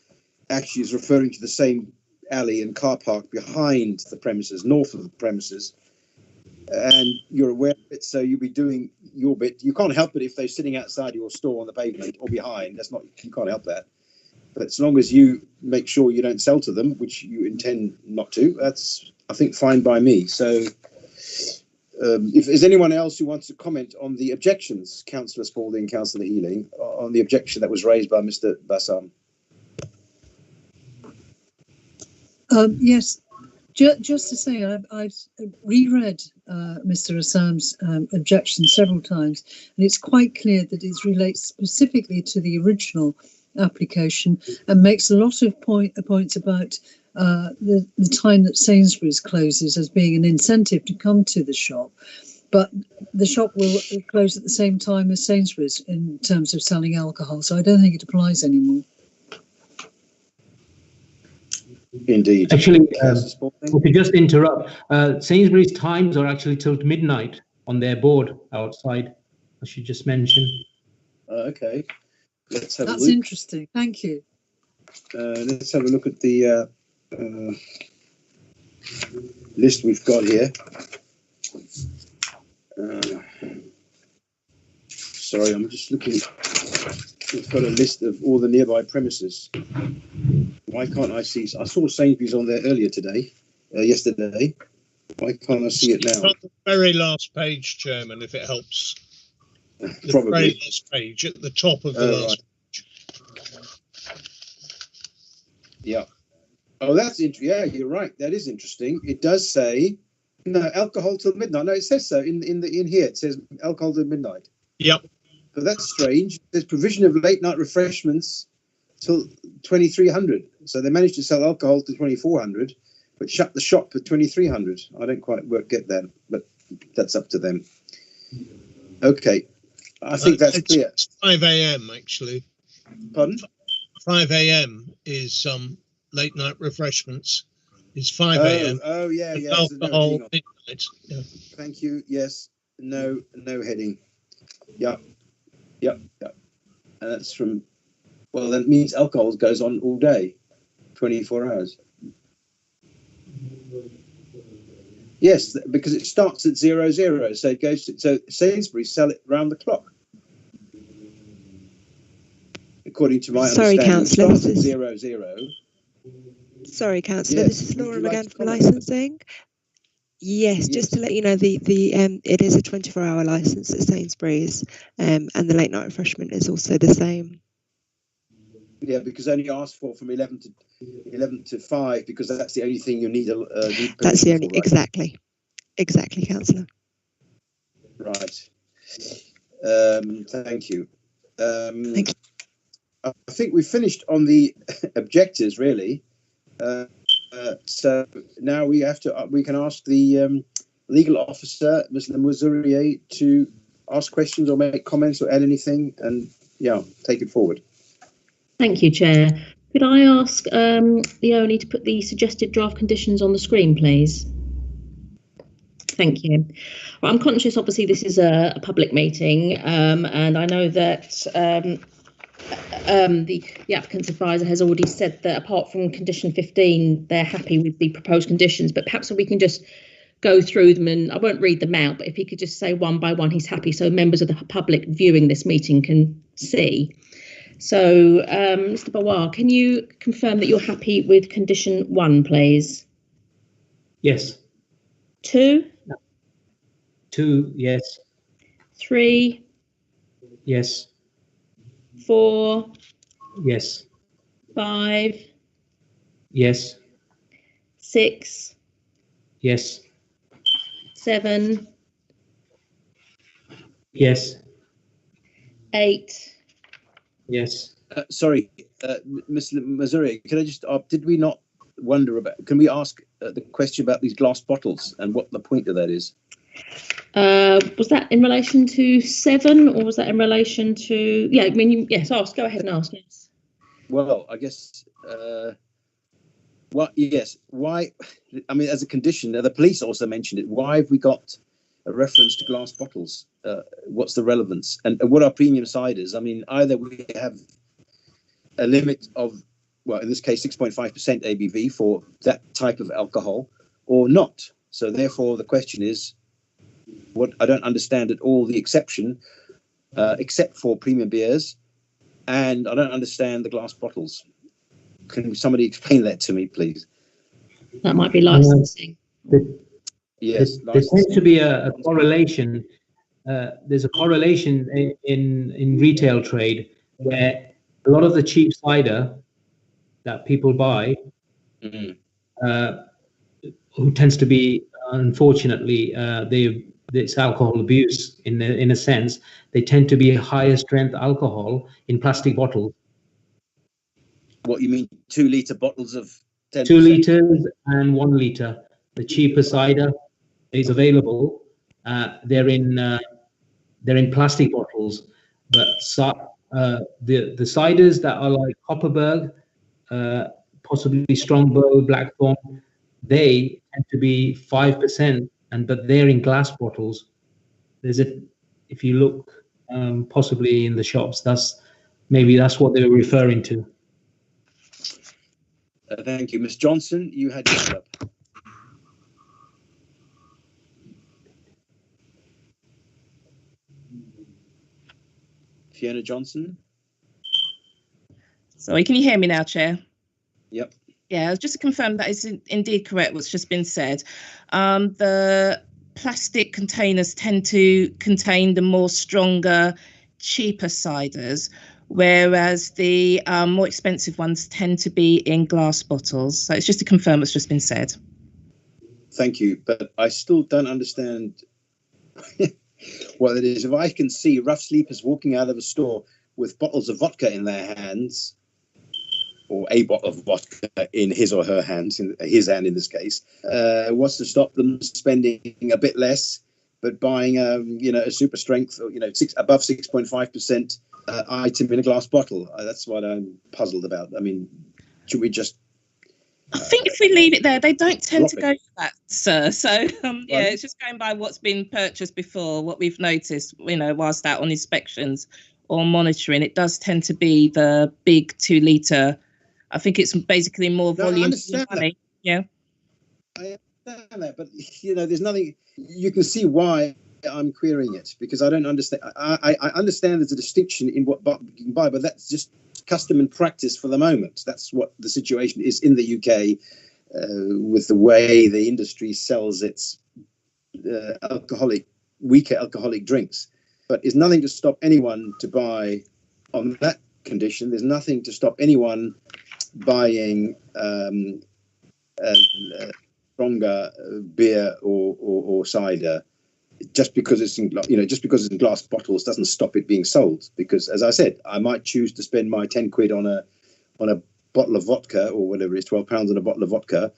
actually is referring to the same alley and car park behind the premises, north of the premises, and you're aware of it, so you'll be doing your bit. You can't help it if they're sitting outside your store on the pavement or behind. That's not, you can't help that. But as long as you make sure you don't sell to them, which you intend not to, that's, I think, fine by me. So if there's anyone else who wants to comment on the objections, Councillor Spalding, Councillor Healy, on the objection that was raised by Mr. Bassam. Yes, just to say, I've reread Mr. Assam's objection several times, and it's quite clear that it relates specifically to the original application and makes a lot of points about the time that Sainsbury's closes as being an incentive to come to the shop. But the shop will close at the same time as Sainsbury's in terms of selling alcohol, so I don't think it applies anymore. Indeed. Actually, if you just interrupt, Sainsbury's times are actually till midnight on their board outside, as you just mentioned. Okay. Let's have a look. That's interesting. Thank you. Let's have a look at the list we've got here. Sorry, I'm just looking. We've got a list of all the nearby premises. Why can't I see? I saw Sainsbury's on there earlier today, yesterday. Why can't I see it now? It's on the very last page, Chairman, if it helps. The Probably. very last page, at the top of the last page. Yeah. Oh, that's interesting. Yeah, you're right. That is interesting. It does say no alcohol till midnight. No, it says so in here. It says alcohol till midnight. Yep. So that's strange. There's provision of late night refreshments till 2300. So they managed to sell alcohol to 2400, but shut the shop at 2300. I don't quite get that, but that's up to them. Okay. I think that's clear. It's 5 a.m. actually. Pardon? 5 a.m. is late night refreshments. It's 5 a.m. Oh yeah, yeah. Alcohol midnight. Yeah. Thank you. Yes. No heading. Yeah. Yep. And that's from. Well, that means alcohol goes on all day, 24 hours. Yes, because it starts at 00, so it goes. So Sainsbury's sell it round the clock. According to my Sorry, understanding, Councillor, it starts at 00. Sorry, Councillor, Yes, this is would Laura you like again to from comment? licensing. Yes, just to let you know, it is a 24-hour license at Sainsbury's, and the late night refreshment is also the same. Yeah, because only asked for from 11 to 5, because that's the only thing you need. That's the only, for, right? exactly, Councillor. Right. Thank you. Thank you. I think we finished on the objectives, really. So now we can ask the legal officer, Ms. Lemouzurier, to ask questions or make comments or add anything, and yeah, take it forward. Thank you, Chair. Could I ask Leonie to put the suggested draft conditions on the screen, please? Thank you. Well, I'm conscious, obviously, this is a public meeting, and I know that the applicant's advisor has already said that apart from condition 15, they're happy with the proposed conditions, but perhaps we can just go through them, and I won't read them out, but if he could just say one by one he's happy so members of the public viewing this meeting can see. So, Mr. Bawar, can you confirm that you're happy with condition 1, please? Yes. 2? 2, yes. 3? Yes. 4? Yes. 5? Yes. 6? Yes. 7? Yes. 8? Yes. Sorry, Mr. Mazuri, can I just, did we not wonder about, can we ask the question about these glass bottles and what the point of that is? Was that in relation to 7, or was that in relation to, yeah, I mean, yes, ask, go ahead and ask, yes. Well, I guess, yes, why, I mean, as a condition, the police also mentioned it, why have we got a reference to glass bottles? What's the relevance? And what are premium ciders? I mean, either we have a limit of, well, in this case, 6.5% ABV for that type of alcohol or not. So therefore, the question is, what I don't understand at all the exception, except for premium beers, and I don't understand the glass bottles. Can somebody explain that to me, please? That might be licensing. Yes, there tends to be a correlation. There's a correlation in retail trade where a lot of the cheap cider that people buy, who tends to be, unfortunately, it's alcohol abuse in a sense. They tend to be higher strength alcohol in plastic bottles. What you mean, 2 litre bottles of 10%? 2 litres and 1 litre. The cheaper cider is available. They're in plastic bottles, but the ciders that are like Copperberg, possibly Strongbow, Blackthorn, they tend to be 5%, but they're in glass bottles. If you look possibly in the shops, that's what they were referring to. Thank you, Ms. Johnson. You had your hand up. Fiona Johnson. Sorry, can you hear me now, Chair? Yep. Yeah, just to confirm that is indeed correct what's just been said. The plastic containers tend to contain the more stronger, cheaper ciders, whereas the more expensive ones tend to be in glass bottles. So it's just to confirm what's just been said. Thank you, but I still don't understand what it is. If I can see rough sleepers walking out of a store with bottles of vodka in their hands, or a bottle of vodka in his or her hands, in his hand in this case, what's to stop them spending a bit less, but buying a super strength, or above 6.5% item in a glass bottle? That's what I'm puzzled about. I mean, should we just? I think if we leave it there, they don't tend to go for that, sir. So yeah, it's just going by what's been purchased before, what we've noticed, whilst out on inspections or monitoring. It does tend to be the big 2 litre. I think it's basically more volume. I understand that. Yeah. I understand that, but there's nothing. You can see why I'm querying it, because I don't understand. I understand there's a distinction in what you can buy, but that's just custom and practice for the moment. That's what the situation is in the UK with the way the industry sells its weaker alcoholic drinks. But there's nothing to stop anyone to buy on that condition. There's nothing to stop anyone buying stronger beer or cider just because it's in glass bottles doesn't stop it being sold. Because, as I said, I might choose to spend my 10 quid on a bottle of vodka, or whatever it is, £12 on a bottle of vodka,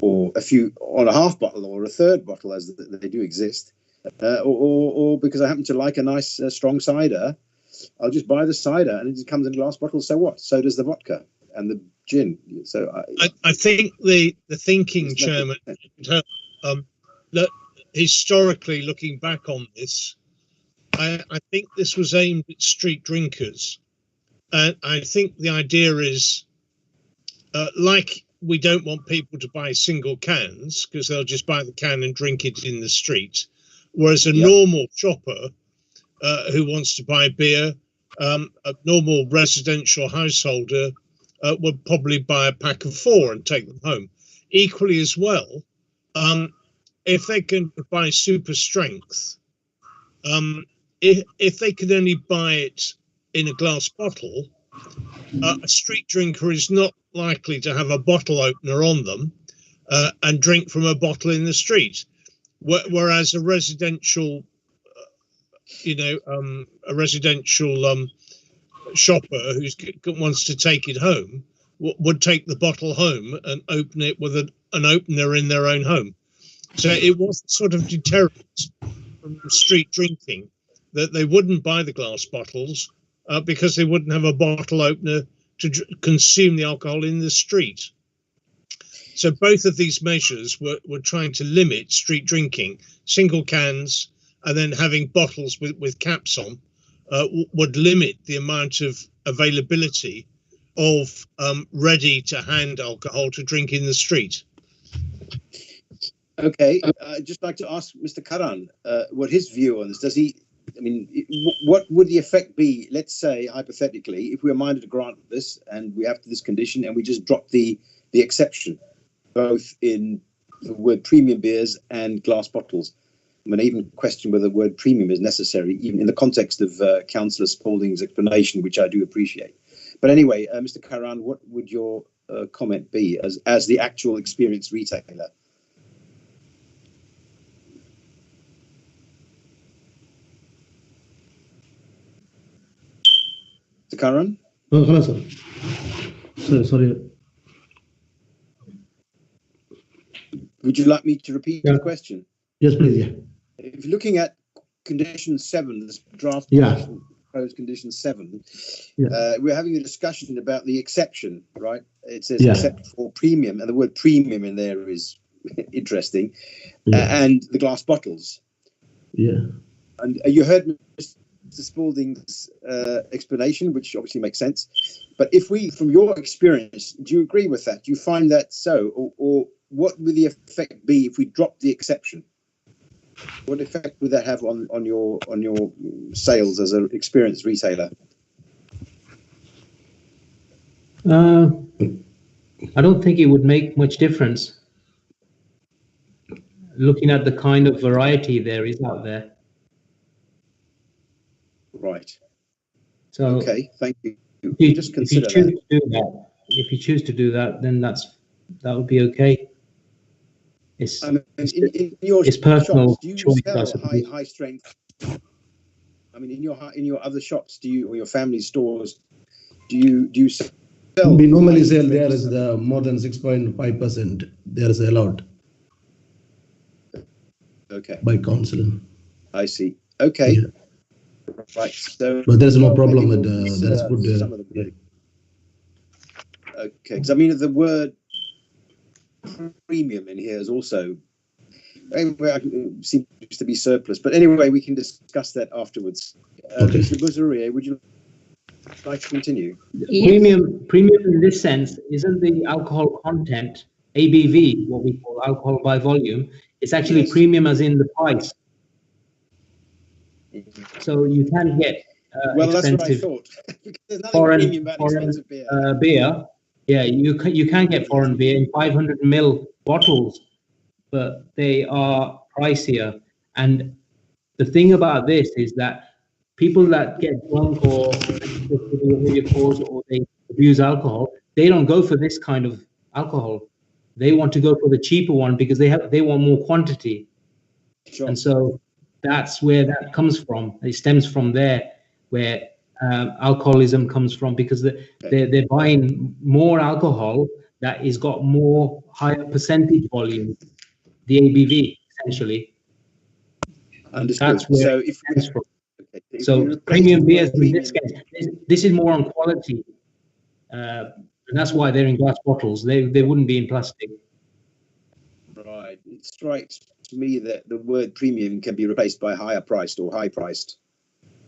or on a half bottle or a third bottle, as they do exist, or because I happen to like a nice strong cider, I'll just buy the cider and it just comes in a glass bottle. So what? So does the vodka and the gin. So I think the thinking, Chairman, that historically, looking back on this, I think this was aimed at street drinkers. And I think the idea is, like, we don't want people to buy single cans because they'll just buy the can and drink it in the street. Whereas a normal shopper who wants to buy beer, a normal residential householder would probably buy a pack of 4 and take them home. Equally as well, if they can buy super strength, if they can only buy it in a glass bottle, a street drinker is not likely to have a bottle opener on them and drink from a bottle in the street. Whereas a residential, a residential shopper who wants to take it home would take the bottle home and open it with an opener in their own home. So it was sort of deterrent from street drinking, that they wouldn't buy the glass bottles because they wouldn't have a bottle opener to consume the alcohol in the street. So both of these measures were trying to limit street drinking. Single cans and then having bottles with caps on would limit the amount of availability of ready-to-hand alcohol to drink in the street. Okay, I'd just like to ask Mr. Karan what his view on this. Does he, I mean, what would the effect be, let's say, hypothetically, if we are minded to grant this and we have this condition and we just drop the exception, both in the word premium beers and glass bottles? I mean, I even question whether the word premium is necessary, even in the context of Councillor Spalding's explanation, which I do appreciate. But anyway, Mr. Karan, what would your comment be as the actual experienced retailer? Mr. Karan? Oh, hello, sir. Sorry. Would you like me to repeat the question? Yes, please. Yeah. If you're looking at condition 7, this draft proposed condition 7, we're having a discussion about the exception, right? It says except for premium, and the word premium in there is interesting, and the glass bottles. Yeah. And you heard Mr. Spalding's explanation, which obviously makes sense. But if we, from your experience, do you agree with that? Do you find that so, or what would the effect be if we drop the exception? What effect would that have on your sales as an experienced retailer? I don't think it would make much difference. Looking at the kind of variety there is out there. Right. So okay, thank you. If you choose to do that, then that would be okay. It's, I mean, in your it's personal shops, do you choice. sell high strength? I mean, in your other shops, or your family stores, do you sell? We normally sell there is the more than 6.5%. There is allowed. Okay. By council. I see. Okay. Yeah. Right. So. But there is no problem with there is good. Some of them. Okay, because I mean the word premium in here is also seems to be surplus, but anyway, we can discuss that afterwards. Mr. Bouzouria, would you like to continue? Premium in this sense isn't the alcohol content, ABV, what we call alcohol by volume. It's actually premium as in the price. So you can get expensive foreign beer. Yeah, you can get foreign beer in 500 ml bottles, but they are pricier. And the thing about this is that people that get drunk or they abuse alcohol, they don't go for this kind of alcohol. They want to go for the cheaper one because they want more quantity. Sure. And so that's where that comes from. It stems from there, where alcoholism comes from, because they're buying more alcohol that is got more higher percentage volume, the ABV essentially. Understood. That's where so it comes from. So premium beers in this case, this is more on quality, and that's why they're in glass bottles. They wouldn't be in plastic. Right. It strikes to me that the word premium can be replaced by higher priced or high priced,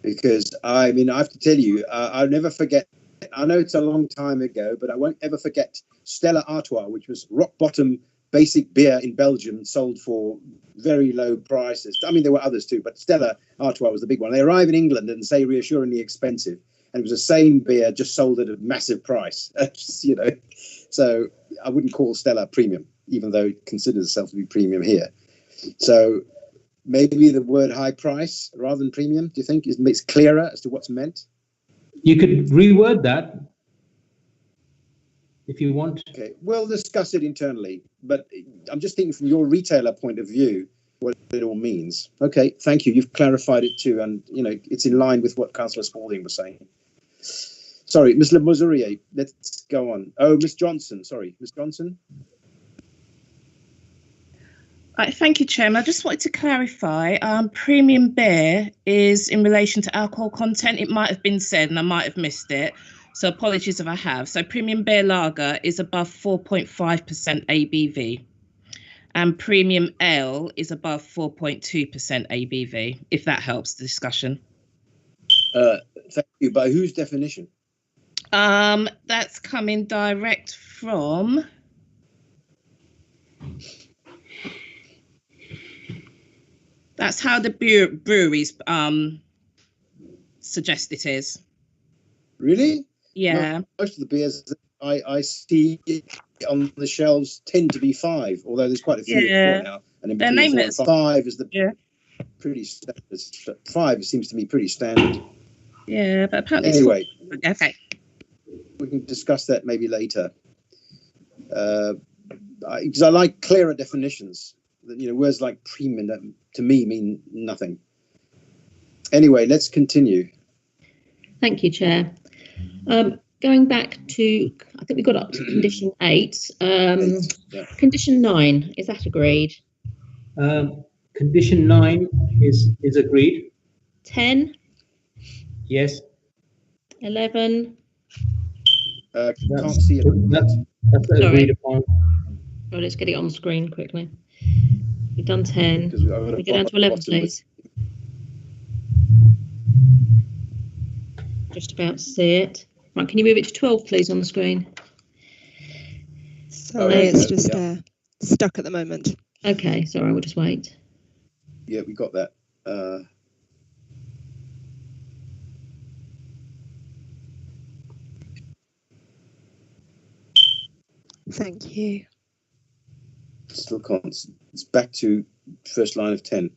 because I mean, I have to tell you, I'll never forget. I know it's a long time ago, but I won't ever forget Stella Artois, which was rock bottom basic beer in Belgium, sold for very low prices. I mean, there were others too, but Stella Artois was the big one. They arrive in England and say reassuringly expensive, and it was the same beer just sold at a massive price. You know, so I wouldn't call Stella premium, even though it considers itself to be premium here. So maybe the word high price rather than premium, do you think, makes clearer as to what's meant? You could reword that if you want. Okay, we'll discuss it internally, but I'm just thinking from your retailer point of view, what it all means. Okay, thank you. You've clarified it too, and you know it's in line with what Councillor Spalding was saying. Sorry, Ms. Le Mosurier, let's go on. Oh, Ms. Johnson, sorry, Ms. Johnson. Thank you, Chairman. I just wanted to clarify, premium beer is in relation to alcohol content. It might have been said and I might have missed it, so apologies if I have. So premium beer lager is above 4.5% ABV and premium ale is above 4.2% ABV, if that helps the discussion. Thank you. By whose definition? That's coming direct from... That's how the breweries suggest it is. Really? Yeah. Most of the beers that I see on the shelves tend to be 5, although there's quite a few at 4 now. And in between 4 and 5 is the pretty standard. 5 seems to me pretty standard. Yeah, but apparently anyway. Okay. We can discuss that maybe later. Because I like clearer definitions. You know, words like premium to me mean nothing. Anyway, let's continue. Thank you, Chair. Going back to, I think we got up to condition 8. Condition 9, is that agreed? Condition 9 is agreed. 10? Yes. 11? Can't see it. That's agreed upon. Oh, let's get it on screen quickly. We've done 10. We go down to 11, please. Just about to see it. Right, can you move it to 12, please, on the screen? Sorry, it's just stuck at the moment. Okay, sorry, we'll just wait. Yeah, we got that. Thank you. Still can't. It's back to first line of 10.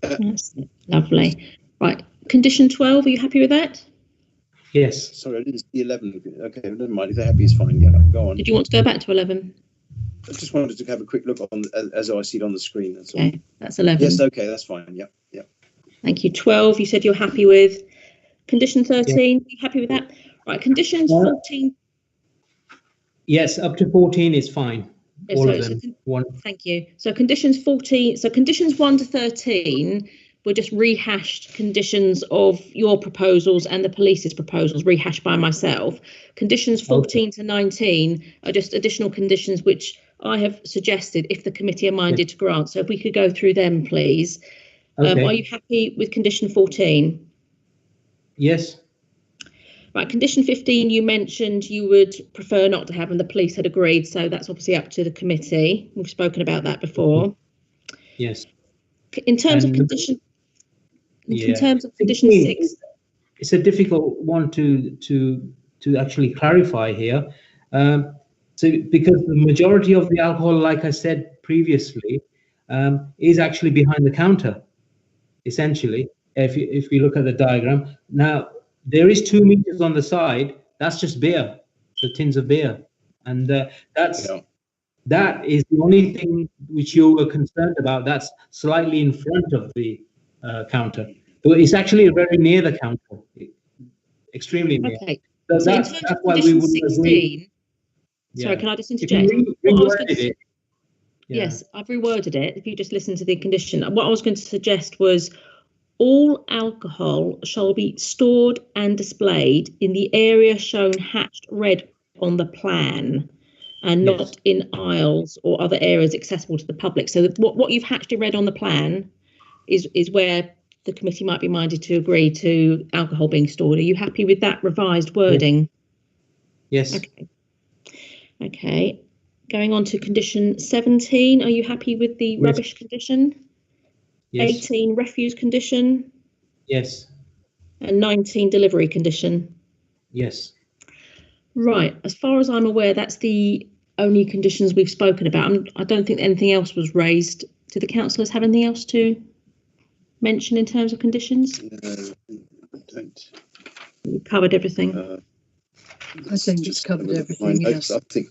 That's lovely. Right, condition 12, are you happy with that? Yes. Sorry, I didn't see 11. Okay, never mind. If they're happy, it's fine. Yeah, go on. Did you want to go back to 11? I just wanted to have a quick look on as I see it on the screen. That's all. Okay, that's 11. Yes, okay, that's fine. Yep, yep. Thank you. 12, you said you're happy with. Condition 13, are you happy with that? Right, conditions 14. Yes, up to 14 is fine. All of them. Thank you. So conditions 14, so conditions 1 to 13 were just rehashed conditions of your proposals and the police's proposals, rehashed by myself. Conditions 14 to 19 are just additional conditions which I have suggested if the committee are minded to grant. So if we could go through them, please. Okay. Are you happy with condition 14? Yes. Right, condition 15, you mentioned you would prefer not to have, and the police had agreed, so that's obviously up to the committee. We've spoken about that before. Yes. In terms of condition, in terms of condition 6, it's a difficult one to actually clarify here. So because the majority of the alcohol, like I said previously, is actually behind the counter, essentially. If you look at the diagram now. There is 2 meters on the side. That's just beer, the tins of beer, and that is the only thing which you were concerned about. That's slightly in front of the counter, but it's actually very near the counter, extremely near. Okay. So that's why we would 16. agree. Sorry, can I just interject? Yes, I've reworded it. If you just listen to the condition, what I was going to suggest was, all alcohol shall be stored and displayed in the area shown hatched red on the plan and not in aisles or other areas accessible to the public. So what you've actually read on the plan is where the committee might be minded to agree to alcohol being stored. Are you happy with that revised wording? Yes. Okay. Okay. Going on to condition 17, are you happy with the rubbish condition? Yes. 18, refuse condition? Yes. And 19, delivery condition? Yes. Right. As far as I'm aware, that's the only conditions we've spoken about. I don't think anything else was raised. Do the councillors have anything else to mention in terms of conditions? No, I don't. We've covered everything. I think it's covered everything, yes. I think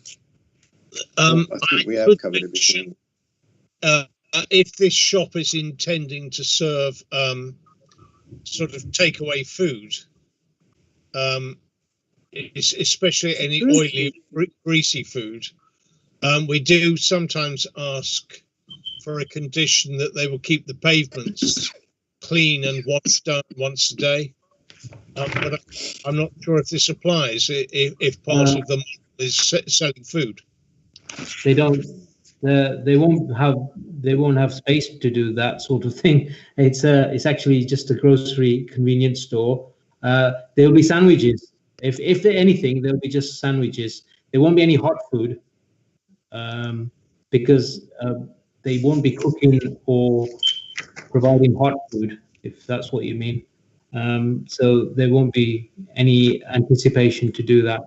we have covered everything. If this shop is intending to serve sort of takeaway food, especially any oily, greasy food, we do sometimes ask for a condition that they will keep the pavements clean and washed down once a day. But I'm not sure if this applies if part of them is selling food. They don't. They won't have space to do that sort of thing. It's actually just a grocery convenience store. There'll be sandwiches. If there anything, there'll be just sandwiches. There won't be any hot food because they won't be cooking or providing hot food, if that's what you mean. So there won't be any anticipation to do that.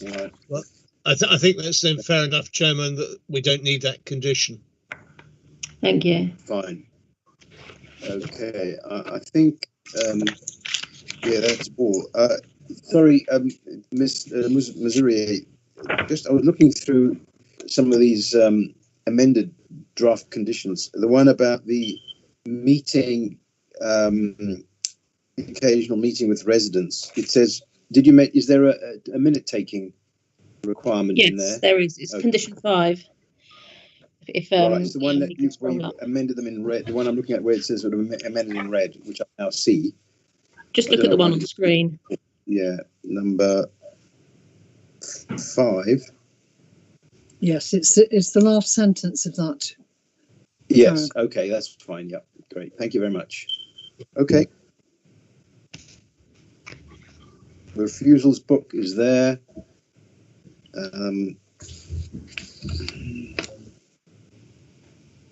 Right. Well, I think that's then fair enough, Chairman, that we don't need that condition. Thank you. Fine. Okay, I think, yeah, that's all. Sorry, Ms. Missouri, I was looking through some of these amended draft conditions. The one about the meeting, occasional meeting with residents. It says, is there a minute taking requirement in there? Yes, there is. It's condition 5. If right, it's the one that you've amended them in red. The one I'm looking at where it says sort of amended in red, which I now see. Just look at the one on the screen. Yeah, number 5. Yes, it's the last sentence of that. Yes. Okay, that's fine. Yeah, great. Thank you very much. Okay. The refusals book is there.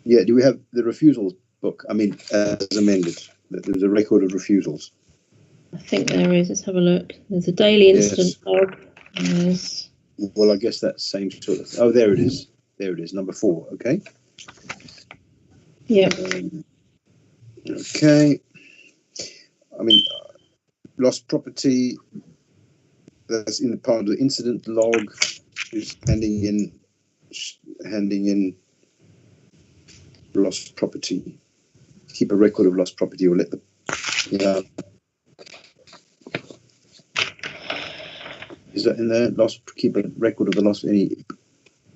Yeah, do we have the refusals book? I mean, as amended, there's a record of refusals. I think there is. Let's have a look. There's a daily incident log. Yes. Well, I guess that's same sort of. Oh, there it is. There it is. Number 4. Okay. Yeah. Okay. I mean, lost property. That's in the part of the incident log. Is handing in lost property. Keep a record of lost property, or let the Is that in there? Keep a record of the any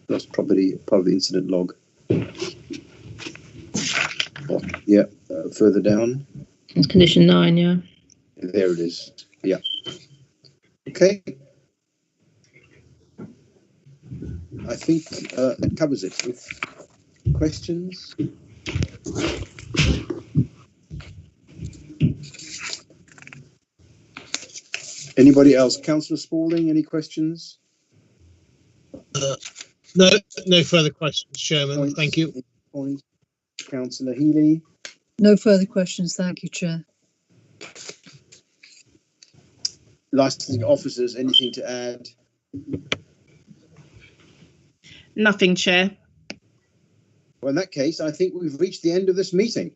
lost property, part of the incident log. Yeah, further down. It's condition 9, yeah. There it is. Yeah. Okay. I think that covers it. With questions? Anybody else? Councillor Spalding, any questions? No further questions, Chairman. Points? Thank you. Points? Councillor Healy? No further questions. Thank you, Chair. Licensing officers, anything to add? Nothing, Chair. Well, in that case, I think we've reached the end of this meeting.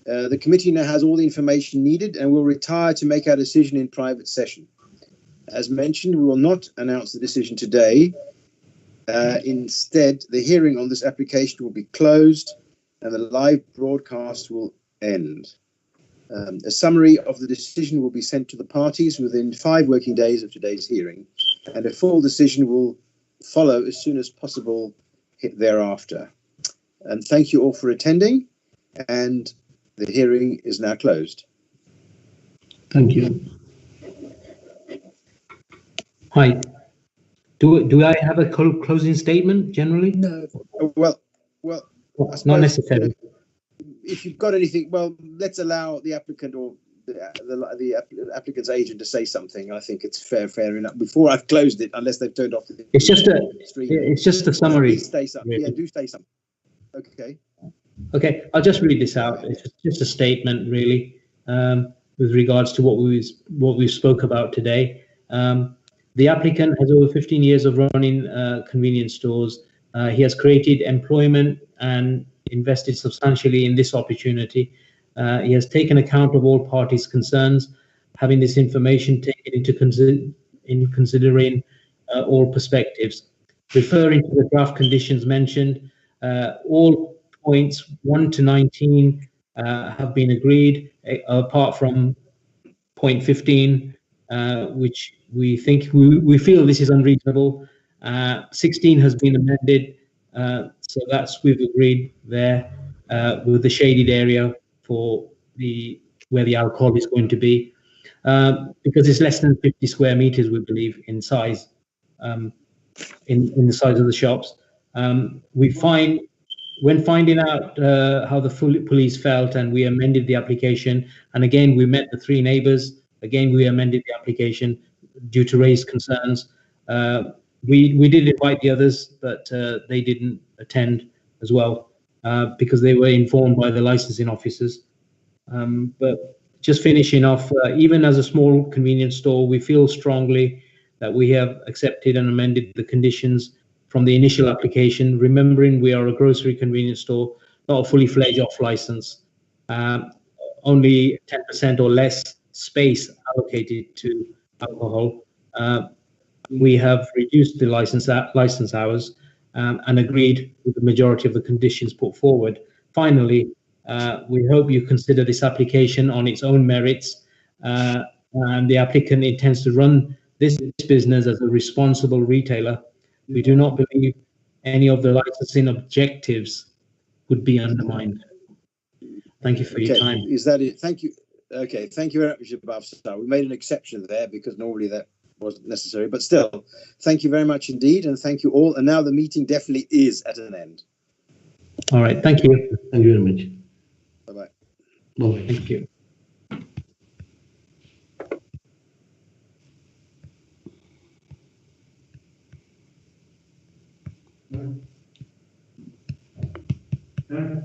The committee now has all the information needed and will retire to make our decision in private session. As mentioned, we will not announce the decision today. Instead, the hearing on this application will be closed and the live broadcast will end. A summary of the decision will be sent to the parties within 5 working days of today's hearing, and a full decision will follow as soon as possible thereafter. And thank you all for attending, and the hearing is now closed. Thank you. Hi. Do I have a closing statement generally? No. Well, I Not suppose, necessarily. if you've got anything, well, let's allow the applicant or the applicant's agent to say something. I think it's fair enough. Before I've closed it, unless they've turned off the It's just a stream. summary. Please say something. Really. Yeah, do say something. Okay. Okay, I'll just read this out. It's just a statement, really, with regards to what we spoke about today. The applicant has over 15 years of running convenience stores. He has created employment and invested substantially in this opportunity. He has taken account of all parties' concerns, having this information taken into considering all perspectives. Referring to the draft conditions mentioned, all points 1 to 19 have been agreed, apart from point 15, which we feel this is unreasonable. 16 has been amended, so we've agreed there with the shaded area for where the alcohol is going to be, because it's less than 50 square meters, we believe, in size, in the size of the shops. When finding out how the police felt, and we amended the application, and again we met the 3 neighbours. Again, we amended the application due to raised concerns. We did invite the others, but they didn't attend as well because they were informed by the licensing officers. But just finishing off, even as a small convenience store, we feel strongly that we have accepted and amended the conditions from the initial application, remembering we are a grocery convenience store, not a fully fledged off license. Only 10% or less space allocated to alcohol. We have reduced the license hours and agreed with the majority of the conditions put forward. Finally, we hope you consider this application on its own merits, and the applicant intends to run this business as a responsible retailer. We do not believe any of the licensing objectives would be undermined. Thank you for your time. Is that it? Thank you. Okay, thank you very much, Mr. We made an exception there because normally that wasn't necessary, but still, thank you very much indeed, and thank you all. And now the meeting definitely is at an end. All right, thank you. Thank you very much. Bye-bye. Bye. Thank you. Yeah.